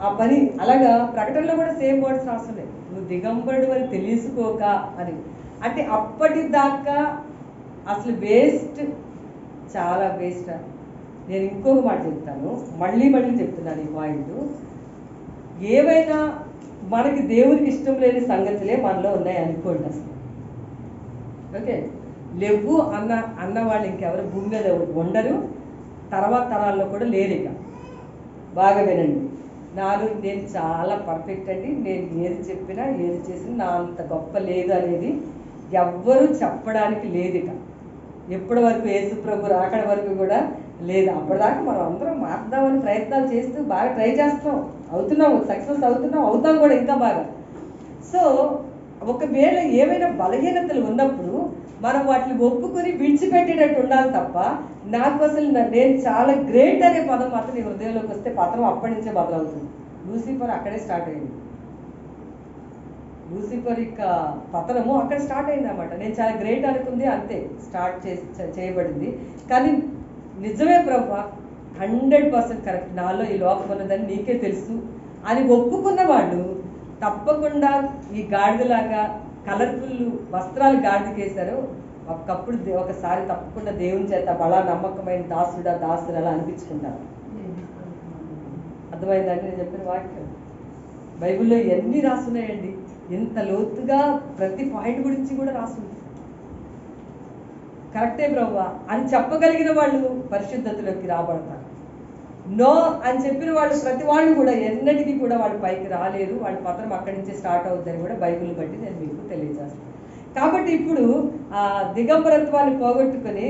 ఆ పని అలాగా ప్రకటనలో కూడా సేమ్ వర్డ్స్ రాస్తున్నాయి, నువ్వు దిగంబరుడు అని తెలుసుకోక అని. అంటే అప్పటిదాకా అసలు వేస్ట్, చాలా వేస్ట్. నేను ఇంకొక మాట చెప్తాను, మళ్ళీ చెప్తున్నాను ఈ పాయింట్. ఏవైనా మనకి దేవునికి ఇష్టం లేని సంగతులే మనలో ఉన్నాయి అనుకోండి అసలు, ఓకే, లేవు అన్న వాళ్ళు ఇంకెవరు భూమి మీద ఉండరు, తర్వాత తరాల్లో కూడా లేరు. ఇక బాగా వినండి, నేను చాలా పర్ఫెక్ట్ అండి, నేను ఏది చెప్పినా ఏది చేసినా నా అంత గొప్ప లేదు అనేది ఎవ్వరూ చెప్పడానికి లేదు. ఇక ఎప్పటి వరకు యేసు ప్రభు రాకడ వరకు కూడా లేదు. అప్పటిదాకా మనం అందరం మారుదామని ప్రయత్నాలు చేస్తూ బాగా ట్రై చేస్తాం, అవుతున్నాం, సక్సెస్ అవుతాం కూడా ఇంకా బాగా. సో ఒకవేళ ఏమైనా బలహీనతలు ఉన్నప్పుడు మనం వాటిని ఒప్పుకొని విడిచిపెట్టేటట్టు ఉండాలి తప్ప, నాకు అసలు నేను చాలా గ్రేట్ అనే పదం మాత్రం నీ హృదయంలోకి వస్తే పత్రం అప్పటి నుంచే బదులవుతుంది. లూసిఫర్ అక్కడే స్టార్ట్ అయింది. లూసిఫర్ ఇక పతనము అక్కడ స్టార్ట్ అయింది అన్నమాట. నేను చాలా గ్రేట్ అనుకుంది, అంతే స్టార్ట్ చేయబడింది. కానీ నిజమే ప్రభువా, 100% కరెక్ట్, నాలో ఈ లోపం ఉన్నదని నీకే తెలుసు అని ఒప్పుకున్న వాళ్ళు తప్పకుండా ఈ గాడిదలాగా కలర్ఫుల్ వస్త్రాలు గాడిదకేశారు. ఒకసారి తప్పకుండా దేవుని చేత బలా నమ్మకమైన దాసుడు అలా అనిపించుకుంటారు. అర్థమైందండి నేను చెప్పిన వాక్యం? బైబిల్లో ఎన్ని రాసున్నాయండి, ఎంత లోతుగా ప్రతి పాయింట్ గురించి కూడా రాస్తుంది. కరెక్టే ప్రభువా అని చెప్పగలిగిన వాళ్ళు పరిశుద్ధతలోకి రాబడతారు. నో అని చెప్పిన వాళ్ళు ప్రతి వాళ్ళు కూడా ఎన్నటికీ కూడా వాళ్ళు పైకి రాలేరు. వాళ్ళ పత్రం అక్కడి నుంచి స్టార్ట్ అవుతుందని కూడా బైబిల్ బట్టి నేను మీకు తెలియజేస్తాను. కాబట్టి ఇప్పుడు దిగంబరత్వాన్ని పోగొట్టుకొని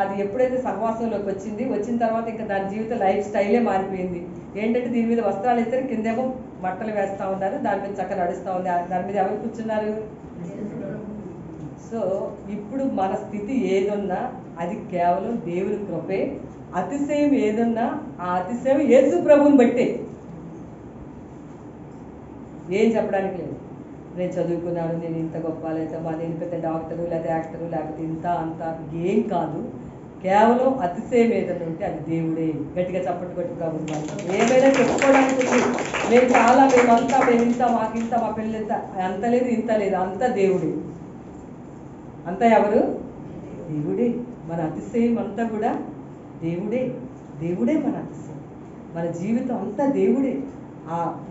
అది ఎప్పుడైతే సహవాసంలోకి వచ్చిన తర్వాత ఇంకా దాని జీవిత లైఫ్ స్టైలే మారిపోయింది. ఏంటంటే దీని మీద వస్త్రాలు వేస్తే కిందేమో బట్టలు వేస్తూ ఉన్నారు, దాని మీద చక్కగా నడుస్తూ ఉంది. దాని మీద ఎవరు కూర్చున్నారు? సో ఇప్పుడు మన స్థితి ఏదున్నా అది కేవలం దేవుని కృపే. అతిశయం ఏదున్నా ఆ అతిశయం యేసు ప్రభువుని బట్టే, ఏం చెప్పడానికి లేదు. నేను చదువుకున్నాను, నేను ఇంత గొప్ప, లేదా నేను పెద్ద డాక్టరు లేదా యాక్టరు లేకపోతే ఇంత అంత ఏం కాదు. కేవలం అతిశయం ఏదైనా ఉంటే అది దేవుడే. గట్టిగా చప్పట్లు కొట్టి ప్రభుత్వం ఏమైనా చెప్పుకోవడానికి మేమంతా మేమింత మాకింత మా పిల్లలంత అంత లేదు ఇంత లేదు, అంతా దేవుడే. అంతా ఎవరు? దేవుడే. మన అతిశయం అంతా కూడా దేవుడే మన అతిశయం. మన జీవితం అంతా దేవుడే.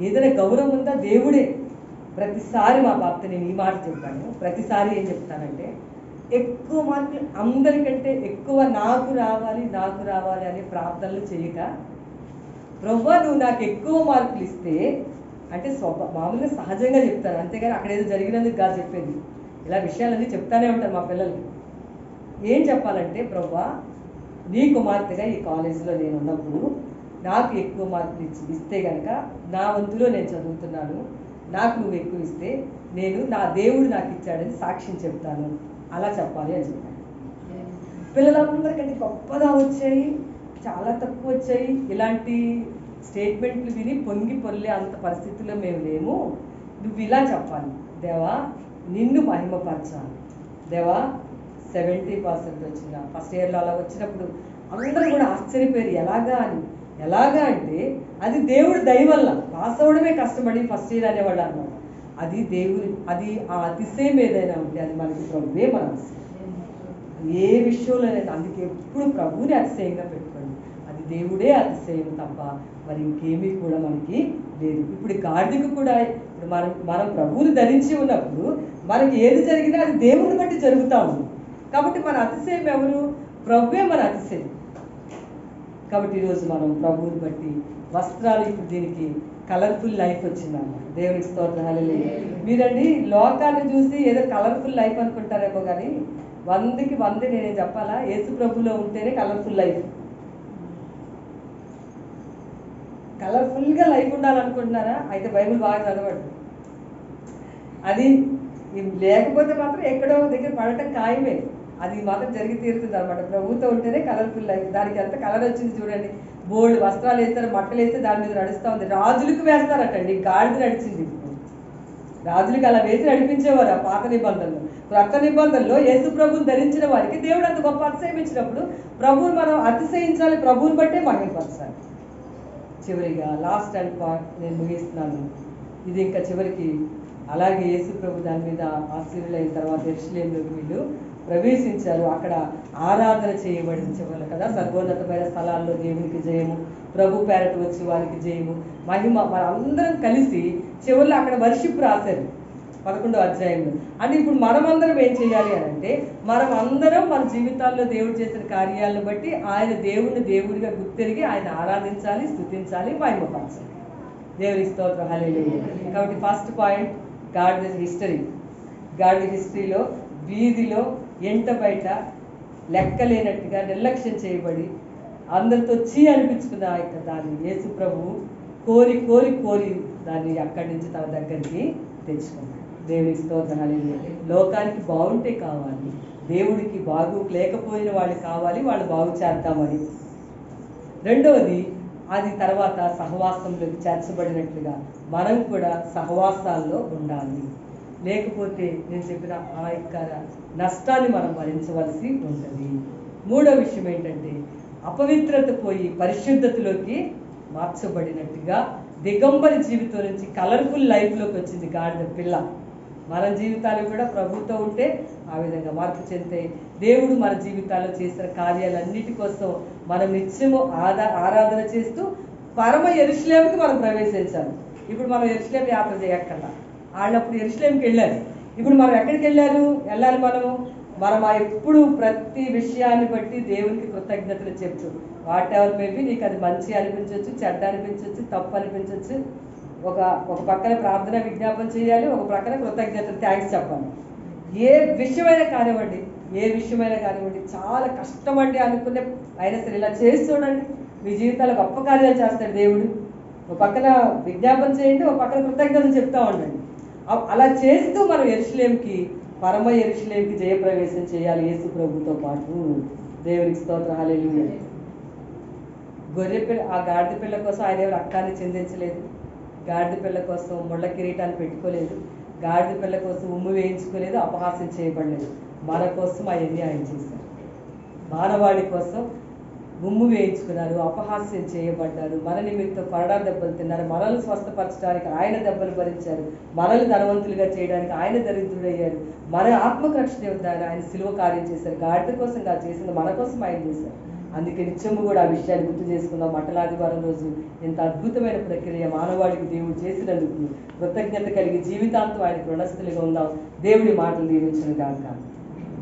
ఏదైనా గౌరవం ఉందా దేవుడే. ప్రతిసారి మా బాప్త నేను ఈ మాట చెప్పాను, ప్రతిసారి ఏం చెప్తానంటే, ఎక్కువ మార్కులు అందరికంటే ఎక్కువ నాకు రావాలి అనే ప్రార్థనలు చేయక, ప్రభువా నువ్వు నాకు ఎక్కువ మార్కులు ఇస్తే అంటే మామూలుగా సహజంగా చెప్తాను, అంతేగాని అక్కడ ఏదో జరిగినందుకు కాదు చెప్పేది. ఇలా విషయాలన్నీ చెప్తానే ఉంటాను మా పిల్లలకి. ఏం చెప్పాలంటే, ప్రభువా నీ కుమార్తెగా ఈ కాలేజీలో నేను ఉన్నప్పుడు నాకు ఎక్కువ మార్కులు ఇస్తే కనుక నా వంతులో నేను చదువుతున్నాను, నాకు నువ్వు ఎక్కువ ఇస్తే నేను నా దేవుడు నాకు ఇచ్చాడని సాక్ష్యం చెప్తాను, అలా చెప్పాలి అని చెప్పాను. పిల్లలందరికంటే గొప్పగా వచ్చాయి, చాలా తక్కువ వచ్చాయి. ఇలాంటి స్టేట్మెంట్లు విని పొంగి పొర్లే అంత పరిస్థితుల్లో మేము లేము. నువ్వు ఇలా చెప్పాలి, దేవా నిన్ను మహిమపరచాలి. దేవా 70% వచ్చిన ఫస్ట్ ఇయర్లో అలా వచ్చినప్పుడు అందరూ కూడా ఆశ్చర్యపోయారు, ఎలాగా అంటే అది దేవుడి దయ వల్ల. పాస్ అవ్వడమే కష్టపడి ఫస్ట్ ఇయర్ అనేవాళ్ళు అన్నమాట. అది దేవుడి, అది ఆ అతిశయం ఏదైనా ఉంటే అది మనకి ప్రభువే మన అతిశయం. ఏ విషయంలోనైనా అందుకే ఎప్పుడు ప్రభువుని అతిశయంగా పెట్టుకోండి. అది దేవుడే అతిశయం తప్ప మరి ఇంకేమీ కూడా మనకి లేదు. ఇప్పుడు గాడిదకు కూడా ఇప్పుడు మనం ప్రభువుని ధరించి ఉన్నప్పుడు మనకి ఏది జరిగినా అది దేవుడిని బట్టి జరుగుతూ ఉంది. కాబట్టి మన అతిశయం ఎవరు? ప్రభువే మన అతిశయం. కాబట్టి ఈరోజు మనం ప్రభువుని బట్టి వస్త్రాలు, ఇప్పుడు దీనికి కలర్ఫుల్ లైఫ్ వచ్చిందన్నమాట. దేవునికి స్తోత్రం, హల్లెలూయా. మీరండి లోకాన్ని చూసి ఏదో కలర్ఫుల్ లైఫ్ అనుకుంటారేమో, కానీ 100కి 100 నేనే చెప్పాలా, యేసు ప్రభులో ఉంటేనే కలర్ఫుల్ లైఫ్. కలర్ఫుల్గా లైఫ్ ఉండాలనుకుంటున్నారా? అయితే బైబిల్ బాగా చదవండి. అది లేకపోతే మాత్రం ఎక్కడో దగ్గర పడటం ఖాయమే. అది మాత్రం జరిగి తీరుతుంది అనమాట. ప్రభుతో ఉంటేనే కలర్ఫుల్ లైఫ్. దానికి ఎంత కలర్ వచ్చింది చూడండి. బోల్డ్ వస్త్రాలు వేస్తారు, బట్టలు వేస్తే దాని మీద నడుస్తూ ఉంది. రాజులకు వేస్తారటండి, గాడిద నడిచింది. రాజులకు అలా వేసి నడిపించేవారు ఆ పాత నిబంధనలు. క్రొత్త నిబంధనలో యేసు ప్రభుని ధరించిన వారికి దేవుడు అంత గొప్ప అతిశయం ఇచ్చినప్పుడు ప్రభువుని మనం అతిశయించాలి, ప్రభువుని బట్టే మహిమపరచాలి. చివరిగా లాస్ట్ అండ్ పార్ట్ నేను ముగిస్తున్నాను. ఇది ఇంకా చివరికి అలాగే యేసు ప్రభు దాని మీద ఆశీర్వులైన తర్వాత యెరూషలేములోకి వీళ్ళు ప్రవేశించారు. అక్కడ ఆరాధన చేయబడిన చివరి కదా, సర్వోన్నతమైన స్థలాల్లో దేవునికి జయము, ప్రభు పేరట వచ్చి వారికి జయము, మహిమ. మనందరం కలిసి చివరిలో అక్కడ వర్షిప్ రాశారు 11వ అధ్యాయంలో. అంటే ఇప్పుడు మనమందరం ఏం చేయాలి అని అంటే, మనం అందరం మన జీవితాల్లో దేవుడు చేసిన కార్యాలను బట్టి ఆయన దేవుడిని దేవుడిగా గుర్తెరిగి ఆయన ఆరాధించాలి, స్తుతించాలి, మహిమపరచాలి. దేవుని స్తోత్రం, హల్లెలూయా. కాబట్టి first point, God history. God హిస్టరీలో వీధిలో ఎంట బయట లెక్కలేనట్టుగా నిర్లక్ష్యం చేయబడి అందరితో అనిపించుకున్న దాన్ని యేసు ప్రభువు కోరి కోరి కోరి దాన్ని అక్కడి నుంచి తన దగ్గరికి తెచ్చుకున్నాడు. దేవునికి స్తోత్రం, హల్లెలూయా. లోకానికి బాగుంటే కావాలి, దేవుడికి బాగు లేకపోయిన వాళ్ళు కావాలి, వాళ్ళు బాగు చేద్దామని. రెండవది, అది తర్వాత సహవాసంలోకి చేర్చబడినట్లుగా మనం కూడా సహవాసాల్లో ఉండాలి. లేకపోతే నేను చెప్పిన ఆ యొక్క నష్టాన్ని మనం భరించవలసి ఉంటుంది. మూడో విషయం ఏంటంటే, అపవిత్రత పోయి పరిశుద్ధతలోకి మార్చబడినట్టుగా దిగంబరి జీవితం నుంచి కలర్ఫుల్ లైఫ్లోకి వచ్చింది గాడిద పిల్ల. మన జీవితాలు కూడా ప్రభుతో ఉంటే ఆ విధంగా మార్పు చెందితే దేవుడు మన జీవితాల్లో చేసిన కార్యాలన్నిటి కోసం మనం నిత్యము ఆరాధన చేస్తూ పరమ యెరూషలేముకి మనం ప్రవేశించాలి. ఇప్పుడు మనం యెరూషలేము యాత్ర చేయక్కర్లా, వాళ్ళప్పుడు యెరూషలేముకి వెళ్ళారు. ఇప్పుడు మనం ఎక్కడికి వెళ్ళాలి మనం ఎప్పుడు ప్రతి విషయాన్ని బట్టి దేవునికి కృతజ్ఞతలు చెప్తూ, వాట్ ఎవర్ మేబీ, నీకు అది మంచి అనిపించవచ్చు, చెడ్డ అనిపించవచ్చు, తప్పు అనిపించవచ్చు, ఒక పక్కన ప్రార్థన విజ్ఞాపన చేయాలి, ఒక పక్కన కృతజ్ఞతలు థ్యాంక్స్ చెప్పాలి. ఏ విషయమైనా కానివ్వండి చాలా కష్టం అండి అనుకునే అయినా సరే ఇలా చేసి చూడండి, మీ జీవితాల్లో గొప్ప కార్యాలు చేస్తాడు దేవుడు. ఒక పక్కన విజ్ఞాపన చేయండి, ఒక పక్కన కృతజ్ఞతలు చెప్తా ఉండండి. అలా చేస్తూ మనం యెరూషలేముకి, పరమ యెరూషలేముకి జయప్రవేశం చేయాలి యేసు ప్రభుతో పాటు. దేవునికి స్తోత్రం, హల్లెలూయా. గొర్రె పిల్ల, ఆ గాడిద పిల్ల కోసం ఆయన ఎవరు రక్తాన్ని చెందించలేదు, గాడిద పిల్ల కోసం ముళ్ళ కిరీటాన్ని పెట్టుకోలేదు, గాడిద పిల్ల కోసం ఉమ్ము వేయించుకోలేదు, అపహాస్యం చేయబడలేదు. మన కోసం అవన్నీ ఆయన చేశారు. మానవాళి కోసం ఉమ్ము వేయించుకున్నారు, అపహాస్యం చేయబడ్డారు, మన నిమిత్తం కొరడా దెబ్బలు తిన్నారు, మనల్ని స్వస్థపరచడానికి ఆయన దెబ్బలు భరించారు, మనల్ని ధనవంతులుగా చేయడానికి ఆయన దరిద్రుడయ్యారు, మన ఆత్మరక్షణ ఇవ్వడానికి ఆయన సిలువ కార్యం చేశారు. గాడిద కోసం చేసింది మన కోసం ఆయన చేశారు. అందుకే నిత్యము కూడా ఆ విషయాన్ని గుర్తు చేసుకుందాం. మంగళవారం రోజు ఎంత అద్భుతమైన ప్రక్రియ మానవాళికి దేవుడు చేసినందుకు కృతజ్ఞత కలిగి జీవితాంతం ఆయన రుణస్థులుగా ఉందాం. దేవుడి మాటలు దీవించును గాక.